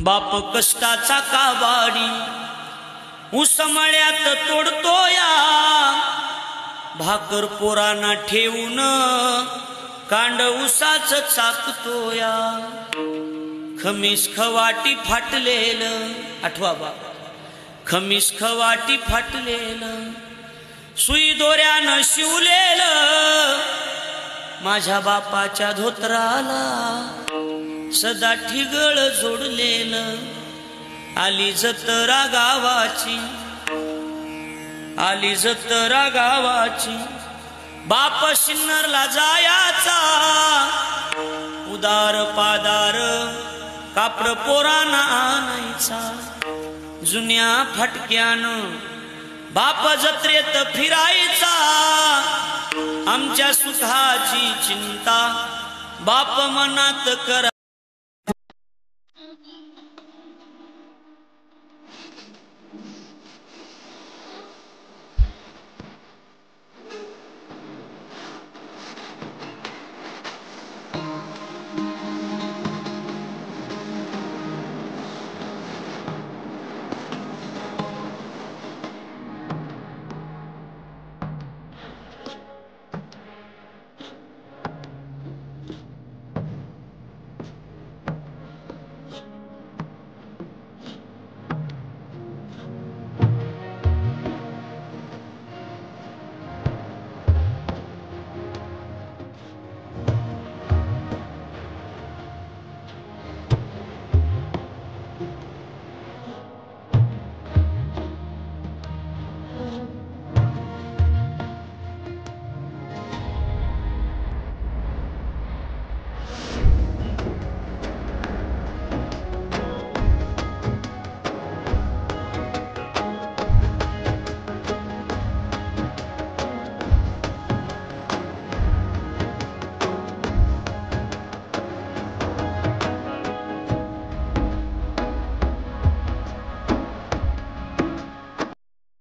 बाप कष्टाचा काबाडी उसमळ्यात तोडतो या भाकर पोरांना ठेवून कांड उसाच चाकतो या खमीस खवाटी फाटलेलं आठवा बाप खमीस खवाटी फाटलेलं सुई दोऱ्यानं शिवलेलं माझ्या बापाच्या धोत्राला सदा ठिगळ जोडलेलं आली जत्रा गावाची आली जत्रा गावाची बाप शिन्नरला जायाचा उदार पादार कापड पोरांना आणायचा जुन्या फटक्यानं बाप जत्रेत फिरायचा आमच्या सुखाची चिंता बाप मनात करा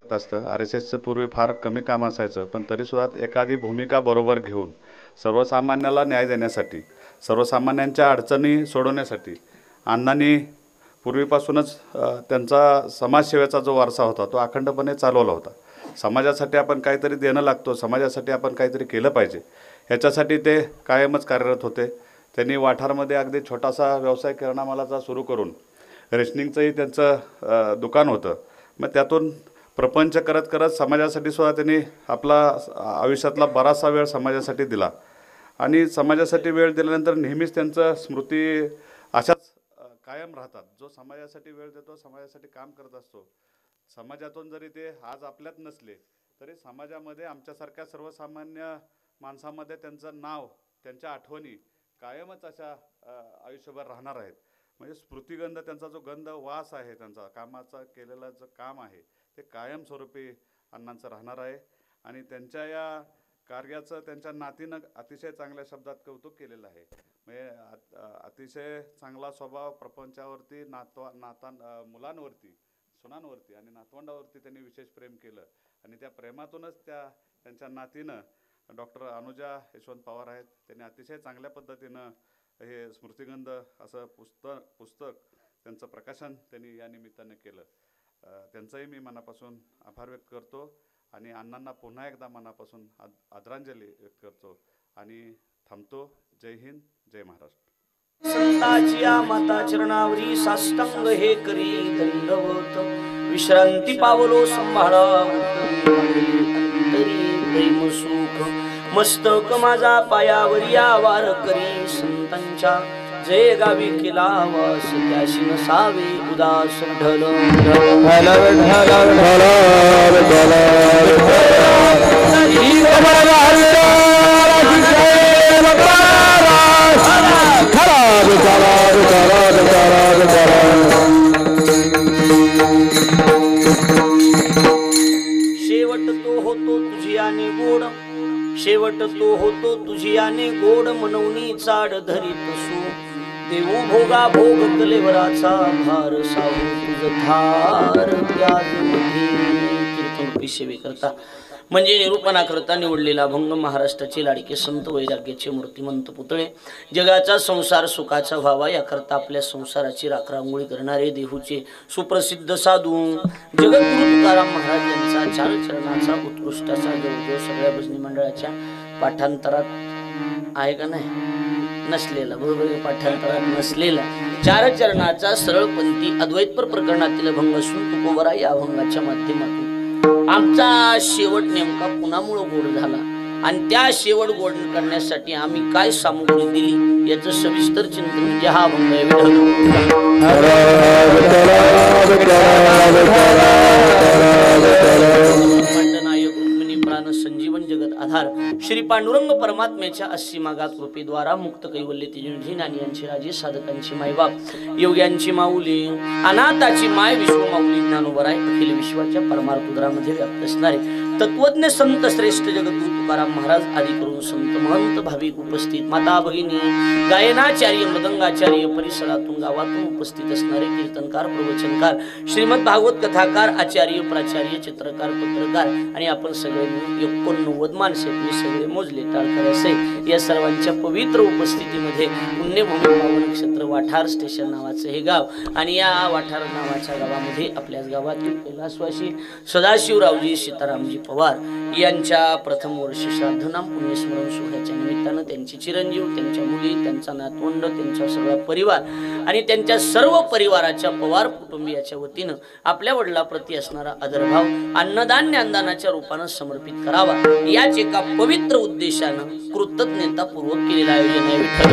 असतं. RSSचं पूर्वी फार कमी काम असायचं, पण तरीसुद्धा एखादी भूमिका बरोबर घेऊन सर्वसामान्याला न्याय देण्यासाठी, सर्वसामान्यांच्या अडचणी सोडवण्यासाठी अण्णांनी पूर्वीपासूनच त्यांचा समाजसेवेचा जो वारसा होता तो अखंडपणे चालवला होता. समाजासाठी आपण काहीतरी देणं लागतो, समाजासाठी आपण काहीतरी केलं पाहिजे, ह्याच्यासाठी ते कायमच कार्यरत होते. त्यांनी वाठारमध्ये अगदी छोटासा व्यवसाय किराणा मालाचा सुरू करून रेशनिंगचंही त्यांचं दुकान होतं. मग त्यातून प्रपंच करत करत समाजासाठी सुद्धा त्यांनी आपला आयुष्यातला बराचसा वेळ समाजासाठी दिला आणि समाजासाठी वेळ दिल्यानंतर नेहमीच त्यांचं स्मृती अशाच कायम राहतात. जो समाजासाठी वेळ देतो, समाजासाठी काम करत असतो, समाजातून जरी ते आज आपल्यात नसले तरी समाजामध्ये आमच्यासारख्या सर्वसामान्य माणसामध्ये त्यांचं नाव, त्यांच्या आठवणी कायमच अशा आयुष्यभर राहणार आहेत. म्हणजे स्मृतिगंध, त्यांचा जो गंध वास आहे, त्यांचा कामाचा केलेलं जे काम आहे ते कायमस्वरूपी अण्णांचं राहणार आहे. आणि त्यांच्या या कार्याचं त्यांच्या नातीनं अतिशय चांगल्या शब्दात कौतुक केलेलं आहे. म्हणजे अतिशय चांगला स्वभाव, प्रपंचावरती, मुलांवरती, सुनांवरती आणि नातवंडावरती त्यांनी विशेष प्रेम केलं. आणि त्या प्रेमातूनच त्यांच्या नातीनं डॉक्टर अनुजा यशवंत पवार आहेत, त्यांनी अतिशय चांगल्या पद्धतीनं हे स्मृतिगंध असं पुस्तक त्यांचं प्रकाशन त्यांनी या निमित्तानं केलं. त्यांचंही मी मनापासून आभार व्यक्त करतो आणि अण्णांना पुन्हा एकदा मनापासून आदरांजली व्यक्त करतो आणि थांबतो. जय हिंद, जय महाराष्ट्र. संताची माता चरणावरी साष्टांग हे करी दंडवत विश्रांती पावलो संभाळा अंतरी प्रेम सुख मस्तक माझा पायावरी आवार करी संतांच्या जय गावी केला वास त्याशी नसावे उदास ढल शेवट तो होतो तुझी आणि गोड, शेवट तो होतो तुझी आणि गोड मनवणी चाड धरीत सू देऊ भोगा भोग कलेवराचा भार साहू तुझ थार व्याज कीर्तन सेवे करता म्हणजे निरूपणाकरता निवडलेला अभंग महाराष्ट्राचे लाडके संत वैराग्याचे मूर्तिमंत पुतळे जगाचा संसार सुखाचा व्हावा याकरता आपल्या संसाराची राखरांगोळी करणारे देहूचे सुप्रसिद्ध साधू जगद्गुरु तुकाराम महाराज यांचा चार चरणाचा उत्कृष्ट असा जवळजवळ सगळ्या भजनी मंडळाच्या पाठांतरात आहे का नाही नसलेला बरोबर पाठांतरात नसलेला चार चरणाचा सरळपंथी अद्वैतपर प्रकरणातील अभंग असून तुकोबरा या अभंगाच्या माध्यमातून आमचा शेवट नेमका कुणामुळे गोड झाला आणि त्या शेवट गोड करण्यासाठी आम्ही काय सामुग्री दिली याचं सविस्तर चिंतन म्हणजे हा अभंग प्राण संजीवन जगत आधार श्री पांडुरंग परमात्म्याच्या अस्सी मागात कृपेद्वारा मुक्त कैवल्य तेजोनिधी नानी यांची राजे साधकांची मायबाप योग्यांची माऊली अनाथाची माय विश्व माऊली ज्ञानोबराय अखिल विश्वाच्या परमार्थ उदरामध्ये व्याप्त असणारे तत्वज्ञ संत श्रेष्ठ जगद्गुरु तुकाराम महाराज आदी करून संत महंत भाविक उपस्थित माता भगिनी गायनाचार्य मृदंगाचार्य परिसरातून गावातून उपस्थित असणारे कीर्तनकार प्रवचनकार श्रीमद भागवत कथाकार आचार्य प्राचार्य चित्रकार पत्रकार आणि आपण सगळे 89 माणसे मी सगळे मोजले टाळकर असे या सर्वांच्या पवित्र उपस्थितीमध्ये पुण्यभूमी पावन नक्षत्र वाठार स्टेशन नावाचे हे गाव आणि या वाठार नावाच्या गावामध्ये आपल्याच गावातील कैलासवासी सदाशिवरावजी सीतारामजी पवार यांच्या प्रथम वर्ष श्राद्धनाम पुण्यस्मरण सोहळ्याच्या निमित्तानं त्यांची चिरंजीव त्यांच्या मुली त्यांचा नातवंड त्यांचा सगळा परिवार आणि त्यांच्या सर्व परिवाराच्या पवार कुटुंबियाच्या वतीनं आपल्या वडिलाप्रती असणारा आदरभाव अन्नदान्य अनुदानाच्या रूपानं समर्पित करावा याच एका पवित्र उद्देशानं कृतज्ञतापूर्वक केलेलं आयोजन आहे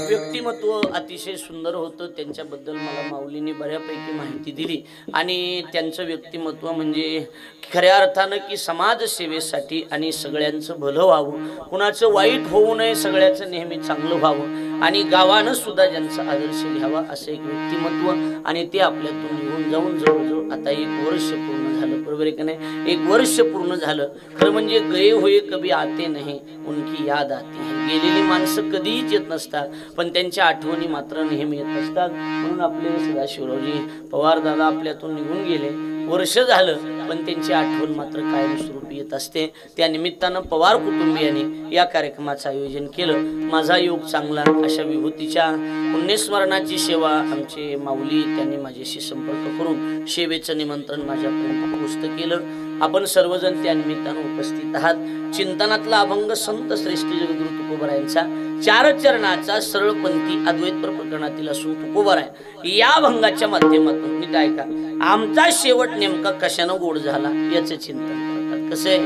व्यक्तिमत्व अतिशय सुंदर होतं त्यांच्याबद्दल मला माऊलीने बऱ्यापैकी माहिती दिली आणि त्यांचं व्यक्तिमत्व म्हणजे खऱ्या अर्थानं की समाज सेवेसाठी आणि सगळ्यांचं भलं व्हावं कुणाचं वाईट होऊ नये सगळ्याचं नेहमी चांगलं व्हावं आणि गावानं सुद्धा ज्यांचा आदर्श घ्यावा असं एक व्यक्तिमत्व आणि ते आपल्यातून निघून जाऊन जवळजवळ आता 1 वर्ष पूर्ण झालं बरोबर आहे का नाही 1 वर्ष पूर्ण झालं खरं म्हणजे गए हुए कभी आते नाही उनकी याद आती है गेलेली माणसं कधीच येत नसतात पण त्यांच्या आठवणी मात्र नेहमी येत असतात म्हणून आपले सदाशिवरावजी पवार दादा आपल्यातून निघून गेले वर्ष झालं पण त्यांची आठवण मात्र कायमस्वरूपी येत असते त्या निमित्तानं पवार कुटुंबियांनी या कार्यक्रमाचं आयोजन केलं माझा योग चांगला अशा विभूतीच्या पुण्यस्मरणाची सेवा आमचे माऊली त्यांनी माझ्याशी संपर्क करून सेवेचं निमंत्रण माझ्यापर्यंत पोहोचतं केलं आपण सर्वजण त्या निमित्तानं उपस्थित आहात चिंतनातला अभंग संत श्रेष्ठ जगद्गुरु तुकोबरा यांचा 4 चरणाचा सरळपंथी अद्वैत प्रकरणातील असून तुकोबरा या अभंगाच्या माध्यमातून नीट ऐका आमचा शेवट नेमका कशानं गोड झाला याचं चिंतन करतात कसे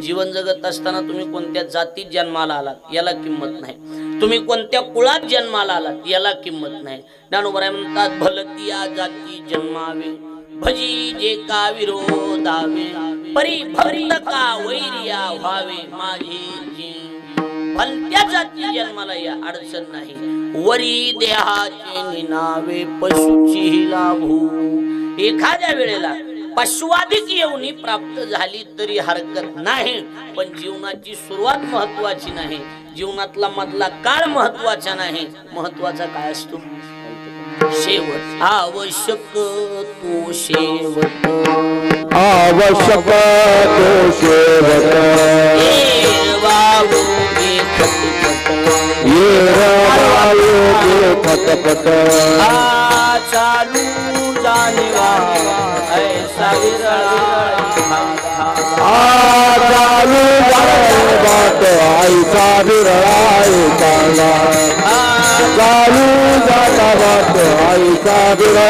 जीवन जगत असताना तुम्ही कोणत्या जातीत जन्माला आलात याला किंमत नाही तुम्ही कोणत्या कुळात जन्माला आलात याला किंमत नाही ज्ञानोबराय म्हणतात भलतिया जाती जन्मावे भजी जे का विरोधावे परी भक्त का वैरिया व्हावे माझे भलत्या जाती जन्माला या अडचण नाही वरी देहाचे निनावे पशुची लाभू एखाद्या वेळेला पशुवाधिक येऊनी प्राप्त झाली तरी हरकत नाही पण जीवनाची सुरुवात महत्वाची नाही जीवनातला मधला काळ महत्वाचा नाही महत्वाचा काय असतो शेवट आवश्यक तो शेवट आवश्यक तो शेवट ये वावोगे खटपट चालू जाने वाला ऐसा विरला चालू जाने बात ऐसा विरला चालू जाता बात ऐसा विरला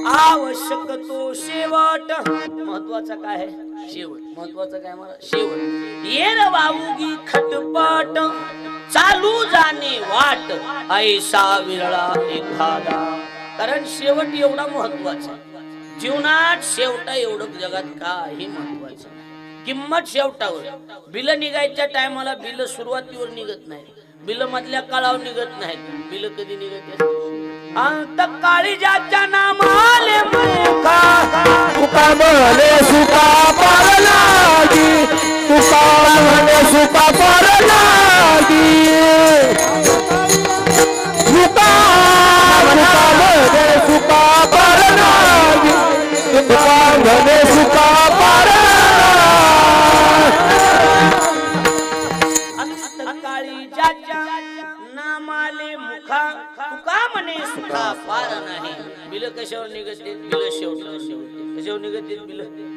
आवश्यक तो शेवट महत्वाचा काय आहे शेवट महत्वाचा काय मला शेवट ये रे वावुगी खटपट चालू जाणे वाट ऐसा विरळा एखादा कारण शेवट एवढा महत्वाचा जीवनात शेवट एवढं जगात काही महत्वाचं किंमत शेवटावर बिल निघायच्या टायमाला बिल सुरुवातीवर निघत नाही बिल मधल्या काळावर निघत नाही बिल कधी निघत अंत काळीजाच्या नामाले मुखा तुका म्हणे सुका पारलागी तुका म्हणे सुका पारलागी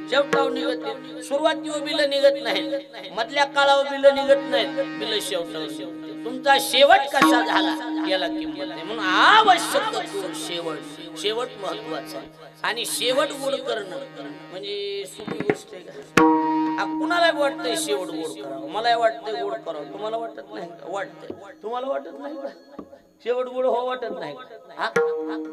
शेवटाव निघत सुरुवातीवर बिल निघत नाही मधल्या काळावर बिल निघत नाहीत बिल शेवटावर निघते तुमचा शेवट कसा झाला याला किंमत नाही म्हणून आवश्यक शेवट शेवट महत्वाचा आहे आणि शेवट गोड करणं म्हणजे सोपी गोष्ट आहे का कुणाला वाटतंय शेवट गोड करावं मला वाटतंय गोड करावं तुम्हाला वाटत नाही वाटतंय तुम्हाला वाटत नाही का शेवट गोड हो वाटत नाही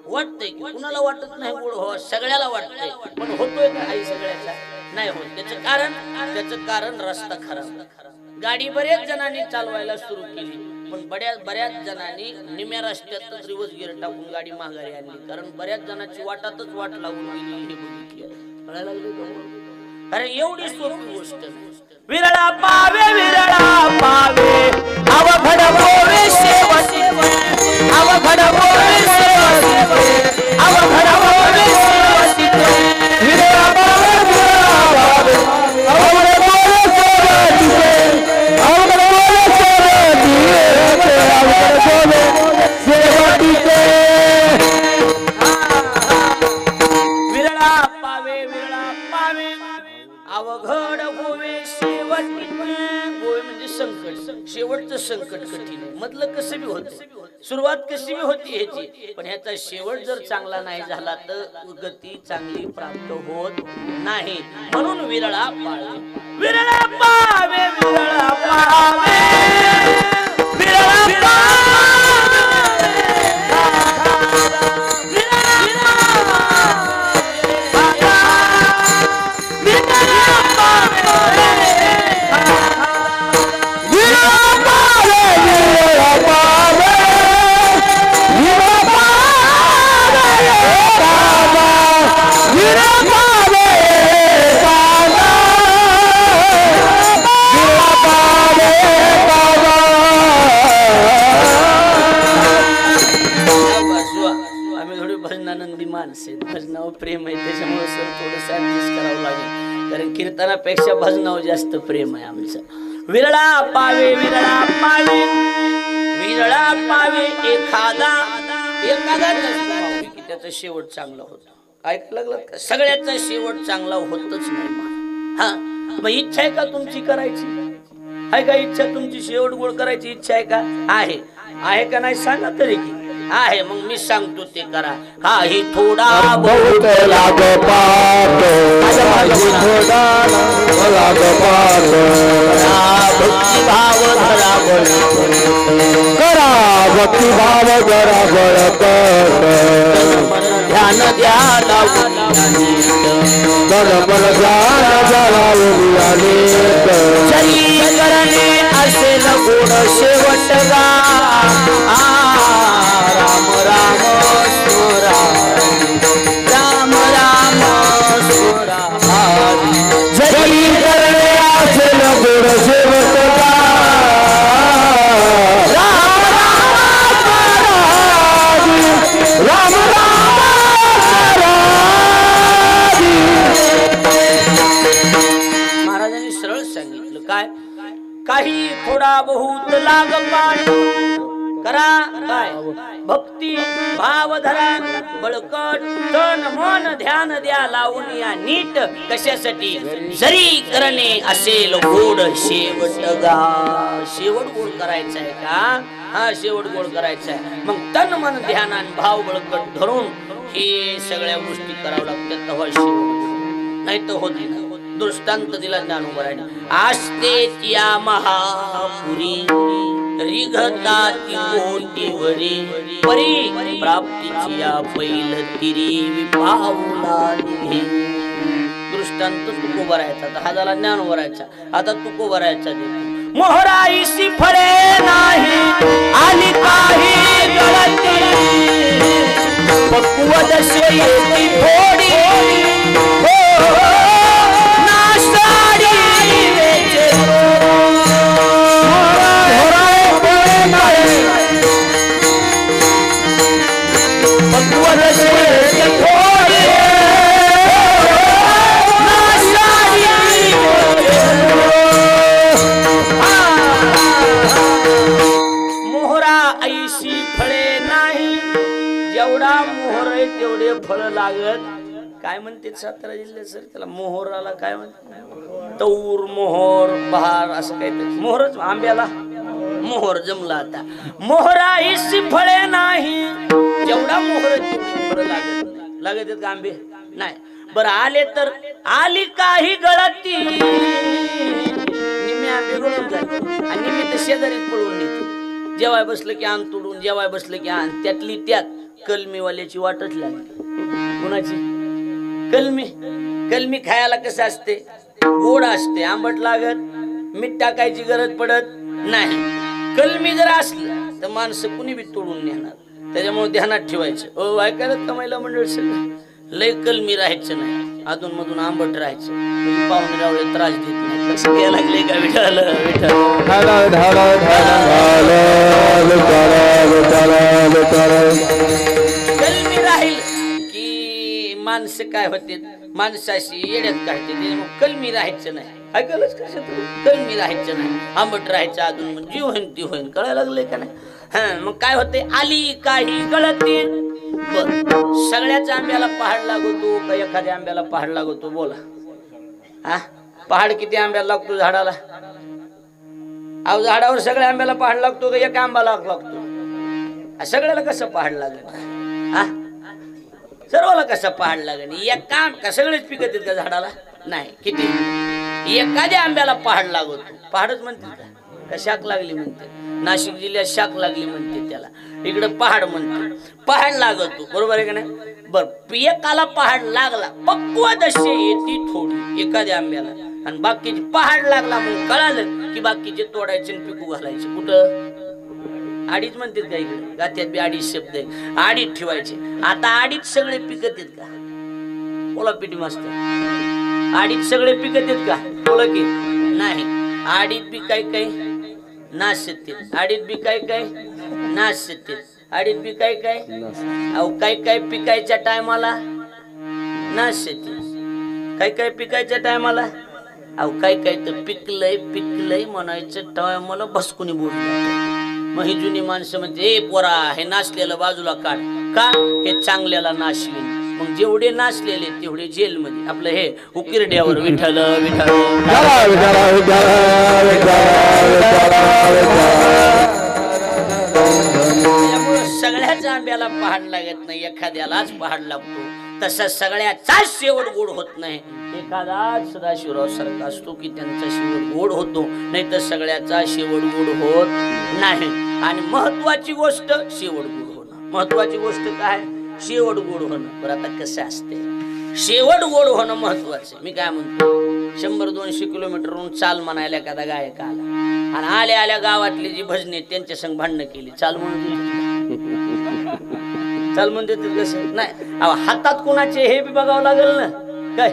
वाटतंय की कुणाला वाटत नाही गोड हो सगळ्याला वाटतंय पण होतोय का आई सगळ्याचा नाही होत त्याचं कारण रस्ता खराब गाडी बऱ्याच जणांनी चालवायला सुरू केली पण बऱ्याच जणांनी निम्या रस्त्यातच रिवर्स गिअर टाकून गाडी माघारी आणली कारण बऱ्याच जणांची वाटातच वाट लागून गेली हे बघितली कळायला लागले कारण एवढी सोपी गोष्ट विरळा पावे अवघड बोले शेवटी अवघड बोले शेवटी अवघड बोले शेवटी विरळा पावे अवघड बोले शेवटी अवघड बोले शेवटी अवघड बोले शेवटी विरळा पावे अवघड होवे शेवटी गोवे म्हणजे संकट शेवटचं संकट कठीण आहे मधलं कसं बी होतं सुरुवात कशी बी होती ह्याची पण ह्याचा शेवट जर चांगला नाही झाला तर गती चांगली प्राप्त होत नाही म्हणून विरळा पावे विरळा पावे विरळा पावे विरळा भजनावर प्रेम आहे त्याच्यामुळे सर थोडस ऍडजस्ट करावं लागेल कारण कीर्तनापेक्षा भजनावर जास्त प्रेम आहे आमचं विरळा पावे एखादा की त्याचा शेवट चांगला होतो ऐकायला लागलं का सगळ्याचा शेवट चांगला होतच नाही हा मग इच्छा आहे का तुमची करायची आहे का इच्छा तुमची शेवट गोड करायची इच्छा आहे का आहे का नाही सांगा तरी की आहे मग मी सांगतो ते करा काही थोडा बहुत लाग पात थोडा लाग पात भक्ती भाव धरा करा भक्ती भाव जरा बळत ध्यान द्या लावून मन ध्यान जलावून जरी करणे असेल गुण शेवट गा राम राम स्मरा राम राम स्मरा जरी करणे असेल गुण शेवट गा राम राम महाराजांनी सरळ सांगितलं काय काही थोडा बहुत लाग पाणी करा काय भक्ती भाव धरा बळकट तन मन ध्यान द्या लावून या नीट कशासाठी जरी करणे असेल गोड शेवट गा शेवट गोड करायचा आहे का हा शेवट गोड करायचा आहे मग तन मन ध्यान आणि भाव बळकट धरून हे सगळ्या गोष्टी करावं लागतात तेव्हा शेवट नाही तर होती ना दृष्टांत दिला ज्ञानोबराने आस्ते या महापुरी रिघताची कोटीवरी परी प्राप्तीची या पैल तिरी विपावला निघे दृष्टांत तुको भरायचा आता हा झाला ज्ञान भरायचा आता तुको भरायचा देतो मोहराईसी फळे नाही आणि काही गळती पक्वद शेती थोडी काय म्हणते सातारा जिल्ह्यात सर त्याला मोहराला काय म्हणते तौर मोहर बहार असं काहीतरी मोहरच आंब्याला मोहर जमला आता मोहरा इसी फळे नाही जेवढा मोहर तेवढी फळं लागत आहेत का आंबे नाही बरं आले तर आली काही गळती निम्मे आंबे गळून जाते आणि निम्मे तर शेजारीच पळून नेते जेवाय बसलं की आण तोडून जेवाय बसलं की आण त्यातली त्यात कलमीवाल्याची वाटच लागली कोणाची कलमी खायला कसं असते गोड असते आंबट लागत मीठ टाकायची गरज पडत नाही कलमी जर असलं तर माणसं कुणी बी तोडून नेणार त्याच्यामुळे ध्यानात ठेवायचं ओ ऐकायला कमायला मंडळ सगळं लय कलमी राहायचं नाही अधून मधून आंबट राहायचं म्हणजे पाहुणे रावळे त्रास देत नाही लक्ष घ्यायला लागले का विठाल कलमी राहील की माणसं काय होते माणसाशी येड्यात काढते त्याच्यामुळे कलमी राहायचं नाही ऐकलंच कसं तू कलमी राहायचं नाही आंबट राहायचं अजून मग जी होईन ती होईन कळायला लागले का नाही हा मग काय होते आली काही गळती बर सगळ्याच आंब्याला पहाड लागतो का एखाद्या आंब्याला पहाड लागतो बोला हा पहाड किती आंब्याला लागतो झाडाला अहो झाडावर सगळ्या आंब्याला पहाड लागतो का एका आंब्याला लागतो सगळ्याला कसं पहाड लागेल हा सर्वाला कसं पहाड लागेल एक काम का सगळेच पिकत आहेत का झाडाला नाही किती एखाद्या आंब्याला पहाड लागतो पहाडच म्हणते का शाख लागली म्हणते नाशिक जिल्ह्यात शाख लागली म्हणते त्याला इकडे पहाड म्हणते पहाड लागतो बरोबर आहे का नाही बर एकाला पहाड लागला पक्व दशे येते थोडी एखाद्या आंब्याला आणि बाकीचे पहाड लागला मग कळालं की बाकीचे तोडायचे पिकू घालायचे कुठं आडीच म्हणतात का इकडे गात्यात बी अडीच शब्द आहे आडीत ठेवायचे आता आडीत सगळे पिकत आहेत का बोला पिटी मास्तर आडीत सगळे पिकत आहेत का बोला की नाही आडीत बी काही नाश येते आडीत बी काही नाश येते आडीत बी काही अहो काही पिकायच्या टायमाला नाश येते काही पिकायच्या टायमाला अहो काही तर पिकलंय म्हणायचं टायमाला भस्कुनी बोललं मग ही जुनी माणसं म्हणते ए पोरा हे नाचलेलं बाजूला काढ का हे चांगल्याला नाशवीन मग जेवढे नाचलेले तेवढे जेल मध्ये आपलं हे उकिरड्यावर विठ्ठल सगळ्याच आंब्याला पहाड लागत नाही एखाद्यालाच पहाड लागतो तसा सगळ्याचा शेवट गोड होत नाही एखादाच सदाशिवराव सारखा असतो की त्यांचा शेवट गोड होतो नाही तर सगळ्याचा शेवट गोड होत नाही आणि महत्वाची गोष्ट शेवट गोड होणं महत्वाची गोष्ट काय शेवट गोड होणं बरं आता कसं असते शेवट गोड होणं महत्वाचं मी काय म्हणतो 100-200 किलोमीटरहून चाल म्हणायला एखादा गायक आला आणि आल्या गावातली जी भजने त्यांच्या संग भांडणं केली चाल म्हणून देतात कसं नाही हातात कुणाचे हे बी बघावं लागेल ना काय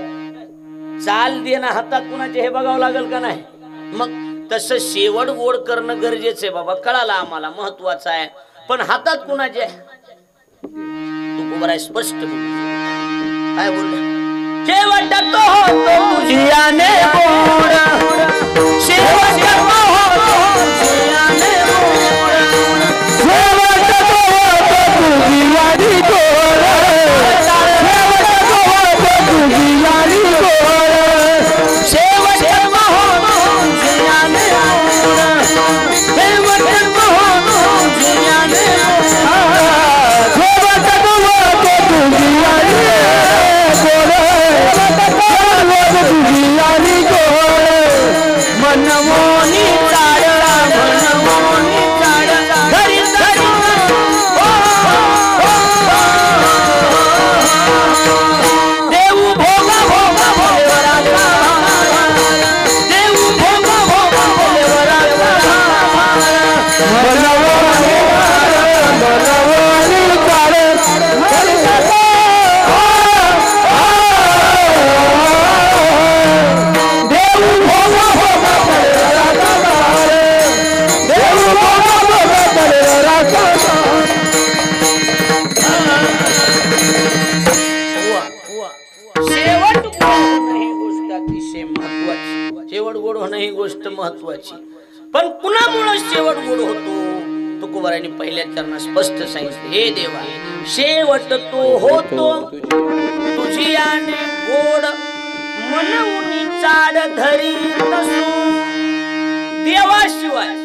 चाल देणं हातात कुणाचे हे बघावं लागेल का नाही मग तसं शेवट गोड करणं गरजेचं आहे बाबा कळाला आम्हाला महत्वाचं आहे पण हातात कुणाचे तू बरं आहे स्पष्ट काय बोलले शेवट तो होतो तुझियाने गोड शेवट तो होतो तुझियाने गोड शेवट तो होतो तुझियाने गोड शेवट तो होतो तुझियाने गोड शेवट तो होतो तुझियाने गोड शेवट तो होतो तुझियाने शेवट तो होतो तुझियाने मनमोनी चाडला मनमोनी चाडला धरी धरी देऊ भोगा भोगा भोलेवराचा देऊ भोगा भोगा भोलेवराचा मनमोनी शेवट गोड होणं ही गोष्ट महत्वाची पण कुणामुळे शेवट गोड होतो तुकोबारांनी पहिल्या चरणात स्पष्ट सांगितलं हे देवा शेवट तो होतो तुझे जियाने गोड म्हणून चाड धरी नसून देवाशिवाय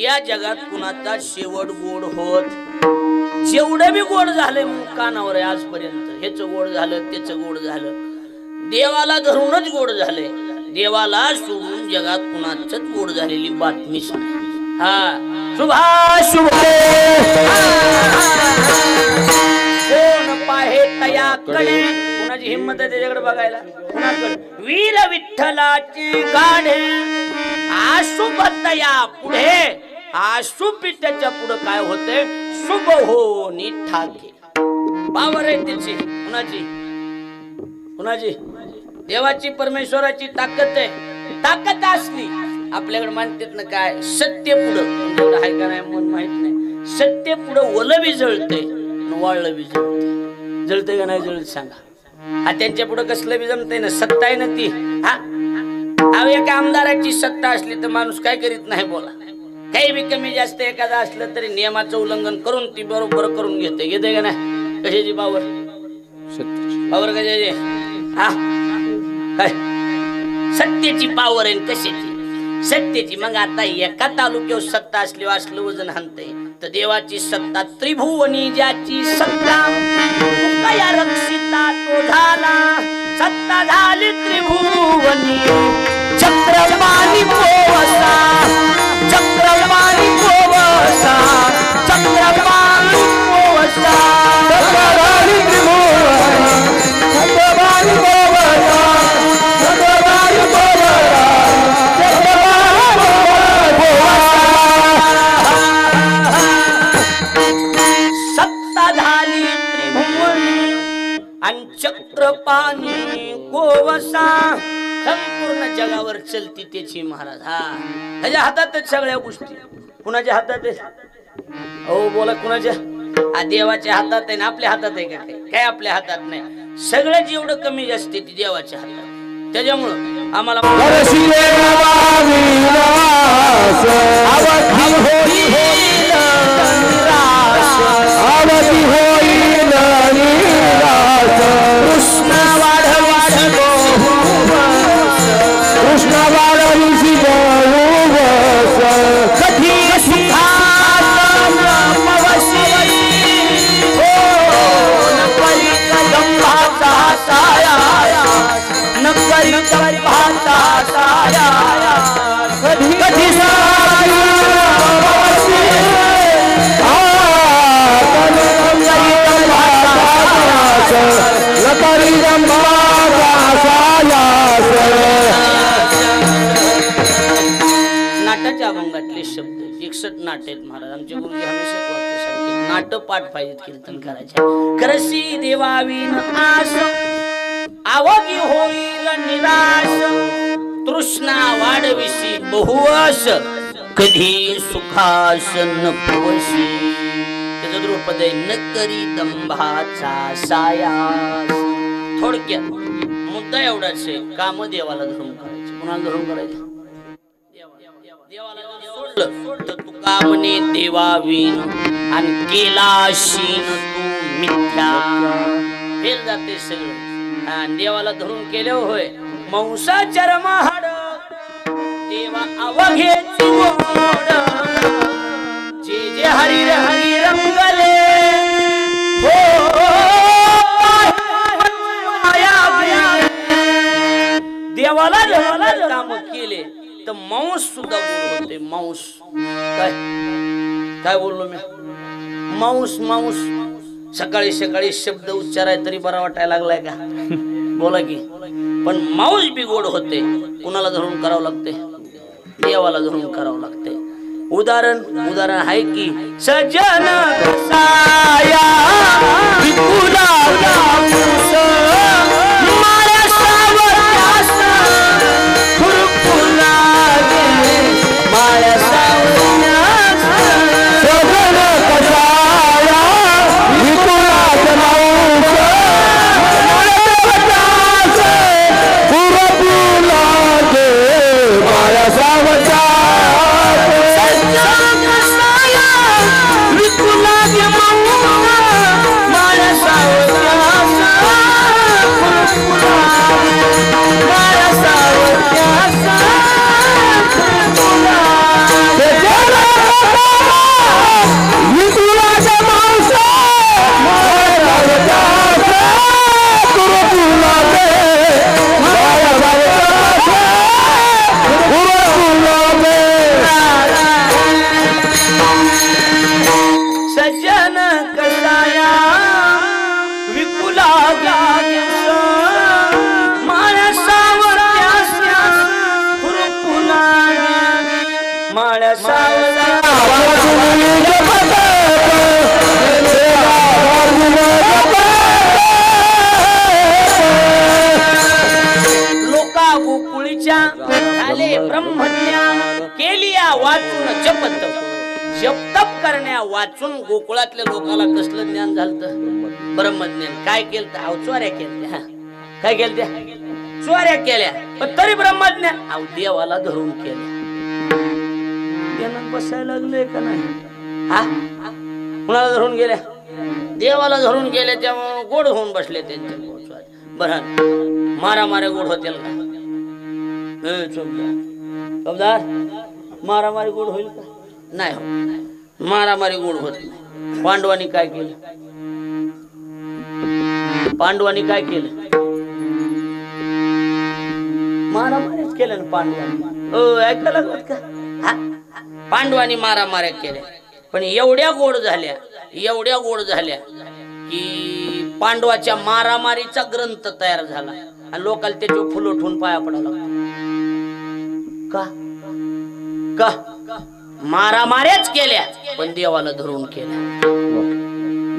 या जगात कुणाचा शेवट गोड होत जेवढं बी गोड झालंय कानावर आहे आजपर्यंत हेच गोड झालं त्याच गोड झालं देवाला धरूनच गोड झालंय देवाला सोडून जगात कुणाच गोड झालेली बातमी सांग हा शुभाशुभ कोण पाहे तयाकडे कुणाची हिंमत आहे त्याच्याकडे बघायला कुणाकडे वीर विठ्ठलाची गाढे अशुभ तया पुढे अशुभ त्याच्या पुढे काय होते शुभ हो ठाके पावर आहे त्याची कुणाची देवाची परमेश्वराची ताकद आहे ताकद असली आपल्याकडे मानतेत ना काय सत्य पुढं आहे का नाही मन माहित नाही सत्य पुढं ओलं बी जळतंय वाळलं बी जळतंय जळतंय का नाही जळत सांगा हा त्यांच्या पुढं कसलं बी जमतंय ना सत्ता आहे ना ती हा एका आमदाराची सत्ता असली तर माणूस काय करीत नाही बोला काही बी कमी जास्त एखादा असलं तरी नियमाचं उल्लंघन करून ती बरोबर करून घेते का नाही कशाची पावर कशाची हा काय सत्तेची पावर आहे कशाची सत्तेची मग आता एका तालुक्यावर सत्ता असली असलं वजन हाणतंय तर देवाची सत्ता त्रिभुवनी ज्याची सत्ता या रक्षिता तो झाला सत्ता झाली त्रिभुवनी चक्रपाणी पोवसा चक्रपाणी पोवसा चक्रपाणी पोवसा चक्रपाणी त्रिभुवनी चक्रपाणी पोवसा चक्रपाणी पोवसा सत्ता झाली त्रिभुवनी आणि चक्रपाणी गोवसा संपूर्ण जगावर चलती त्याची महाराज हा त्याच्या हातातच सगळ्या गोष्टी कुणाच्या हातात आहे हो बोला कुणाच्या देवाच्या हातात आहे ना आपल्या हातात आहे का काय आपल्या हातात नाही सगळं जेवढं कमी जास्त ती देवाच्या हातात त्याच्यामुळं आम्हाला नाटाच्या अभंगातले शब्द 61 नाट आहेत महाराज आमचे गुरुजी हमेशा वाक्य सांगतात नाट पाठ पाहिजेत कीर्तन करायचे करसी देवावीन आस आवगी होईल निराश तृष्णा वाढविसी बहुवश कधी सुखास न पवशी त्याचं द्रुपद आहे न करी दंभाचा सायास थोडक्यात मुद्दा एवढाच आहे काम देवाला धरून करायचे कुणाला धरून करायचे देवाला सोडलं तर तू कामने देवावीन आणि केलाशीन तू मिथ्या फेल जाते सगळं देवाला धरून केले होय मौसा चर्म हाड देवा अवघेची गोड जे जे हरी हरी रंगले हो देवाला काम केले तर मांस सुद्धा गोड होते मांस काय काय बोललो मी मांस सकाळी सकाळी शब्द उच्चाराय तरी बरा वाटायला लागलाय का बोला की पण मांस बी गोड होते कुणाला धरून करावं लागते देवाला धरून करावं लागते उदाहरण आहे की सजन साया विपुला Maria माळ्या सावला लोका गोकुळीच्या झाले ब्रह्मज्ञान केली वाचून जपत जपतप करण्या वाचून गोकुळातल्या लोकाला कसलं ज्ञान झालं ब्रह्मज्ञान काय केलं चोऱ्या केल्या काय केलं त्या चोऱ्या केल्या पण तरी ब्रह्मज्ञान देवाला धरून केल्या बसायला लागले का नाही हा कुणाला धरून गेल्या देवाला धरून गेल्या त्यामुळे गोड होऊन बसले त्यांच्या बरं मारामाऱ्या गोड होतील का चोपदार मारामारी गोड होईल का नाही हो मारामारी गोड होत नाही पांडवांनी काय केलं मारामारीच केल्या ना पांडवांनी ऐकायला लागत का पांडवांनी मारामाऱ्या केल्या पण एवढ्या गोड झाल्या की पांडवाच्या मारामारीचा ग्रंथ तयार झाला आणि लोकांना त्याच्यावर फुलं उठवून पाया पडायला का मारामाऱ्याच केल्या पण देवाला धरून केल्या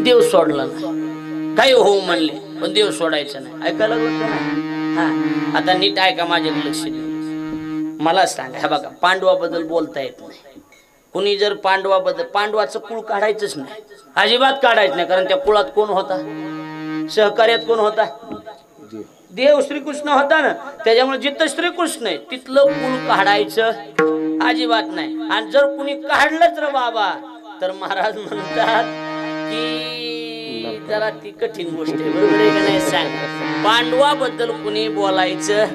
देव सोडला नाही काही होऊ म्हणले पण देव सोडायचं नाही ऐकायला लागलं हा आता नीट ऐका माझ्याकडे लक्ष दे मला सांगा हे बघा पांडवाबद्दल बोलता येत नाही कुणी जर पांडवाचं कुळ काढायचंच नाही अजिबात काढायचं नाही कारण त्या कुळात कोण होता सहकार्यात कोण होता देव श्रीकृष्ण होता ना त्याच्यामुळे जिथं श्रीकृष्ण आहे तिथलं कुळ काढायचं अजिबात नाही आणि जर कुणी काढलंच रे बाबा तर महाराज म्हणतात की जरा ती कठीण गोष्ट आहे बरोबर आहे का नाही सांग पांडवाबद्दल कुणी बोलायचं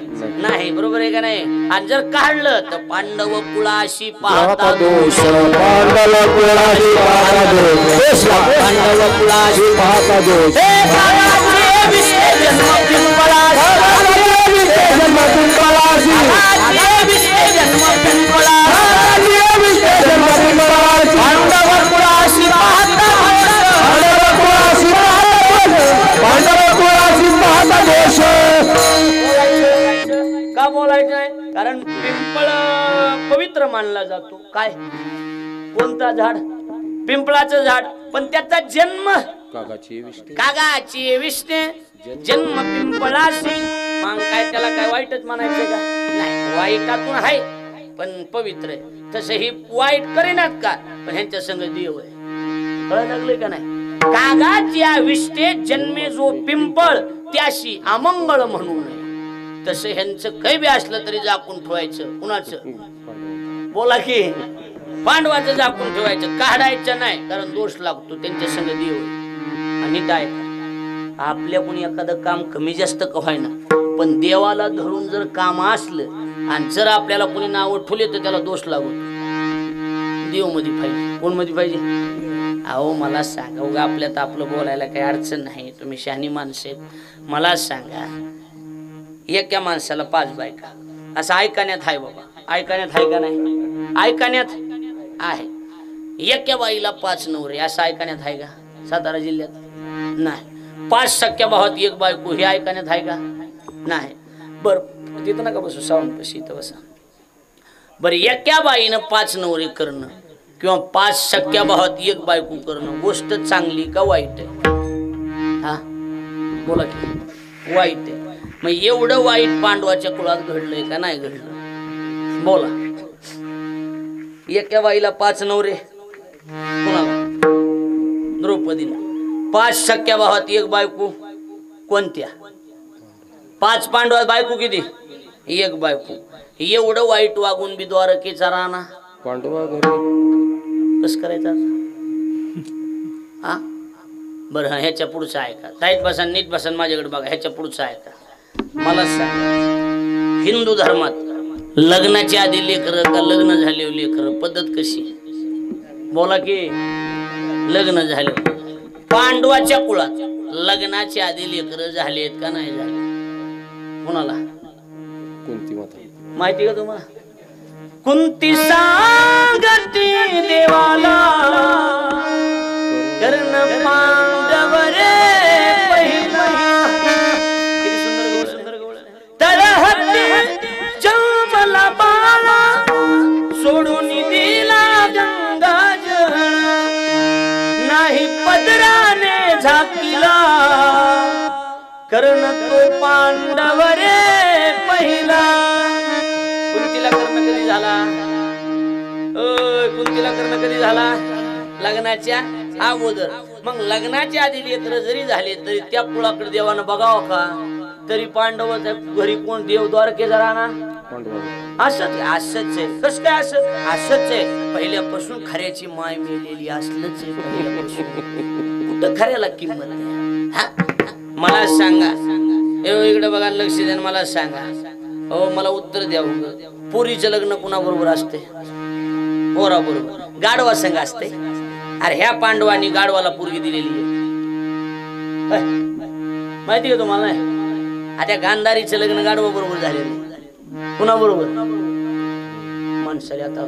नाही बरोबर आहे का नाही आणि जर काढलं तर पांडव कुळाशी पाहता दोष पांडव कुळाशी पाहता दोष का बोलायचं आहे कारण पिंपळ पवित्र मानला जातो काय कोणता झाड पिंपळाचं झाड पण त्याचा जन्म कागाची विष्णे जन्म पिंपळाशी मग काय त्याला काय वाईटच म्हणायचं का नाही वाईटातून आहे पण पवित्र आहे तसं ही वाईट करेनात का पण ह्यांच्या संग देव आहे कळलं लागले का नाही कागाच्या विष्टे जन्मे जो पिंपळ त्याशी अमंगळ म्हणू नये तसं ह्यांचं काही बी असलं तरी झाकून ठेवायचं कुणाचं बोला की पांडवाचं झाकून ठेवायचं काढायचं नाही कारण दोष लागतो त्यांच्या संग देव आहे आणि काय आपल्या कोणी एखादं काम कमी जास्त व्हायना पण देवाला धरून जर काम असलं आणि जर आपल्याला कोणी नाव ठेवले तर त्याला दोष लागतो देव मध्ये पाहिजे कोण मध्ये पाहिजे अहो मला सांगा उगा आपल्यात आपलं बोलायला काही अडचण नाही तुम्ही शहाणी माणसं आहेत मला सांगा एका माणसाला 5 बायका असं ऐकण्यात आहे बाबा ऐकण्यात आहे का नाही ऐकण्यात आहे एका बाईला 5 नवरे असं ऐकण्यात आहे का सातारा जिल्ह्यात नाही 5 सख्या भावात 1 बायको हे ऐकण्यात आहे का नाही बर तिथं नका बसू सावंत पशी इथं बसा बरं एका बाईनं 5 नवरे करणं किंवा 5 सख्या भावात 1 बायको करणं गोष्ट चांगली का वाईट आहे हा बोला की वाईट आहे मग एवढं वाईट पांडवाच्या कुळात घडलंय का नाही घडलं बोला एका बाईला 5 नवरे कोणाला द्रौपदीला 5 सख्या भावात 1 बायको कोणत्या 5 पांडवात बायको किती 1 बायको एवढं वाईट वागून बी द्वारकेचा राणा पांडवा कस करायचा हा बरं ह्याच्या पुढचं ऐका ताईत बसा नीट बसा माझ्याकडे बघा ह्याच्या पुढचं ऐका मला सांग हिंदू धर्मात लग्नाच्या आधी लेकर का लग्न झाले लेकर पद्धत कशी बोला की लग्न झाले पांडवाच्या कुळात लग्नाच्या आधी लेकर झालेत का नाही झाले कोणाला कोणती माहिती का तुम्हाला कुंती सांगती देवाला कर्ण पांडव रे पहिला किती सुंदर गवळ तळहत्ती जन्मला बाळा सोडून दिला कर्ण तो पांडव रे पहिला. कुंतीला कर्ण कधी झाला? कुंतीला कर्ण कधी झाला? लग्नाच्या अगोदर. मग लग्नाच्या आधी लेकर जरी झाले तरी त्या कुळाकडे देवानं बघावं का? तरी पांडव घरी कोण देव द्वारकेचा राहणार? असंच आहे. कस काय असंच आहे. पहिल्यापासून खऱ्याची माय मिळलेली असलंच आहे. पहिल्यापासून कुठं खऱ्याला किंमत आहे? मला सांगा, इकडे बघा, लक्ष द्या, मला सांगा. हो, मला उत्तर द्या. पोरीचं लग्न कुणाबरोबर असते? पोराबरोबर. गाढवा संघ असते. अरे ह्या पांडवांनी गाढवाला पोरगी दिलेली आहे, माहिती आहे तुम्हाला? आता गांधारीचं लग्न गाढवा बरोबर झालेलं. कुणाबरोबर? माणसाला आता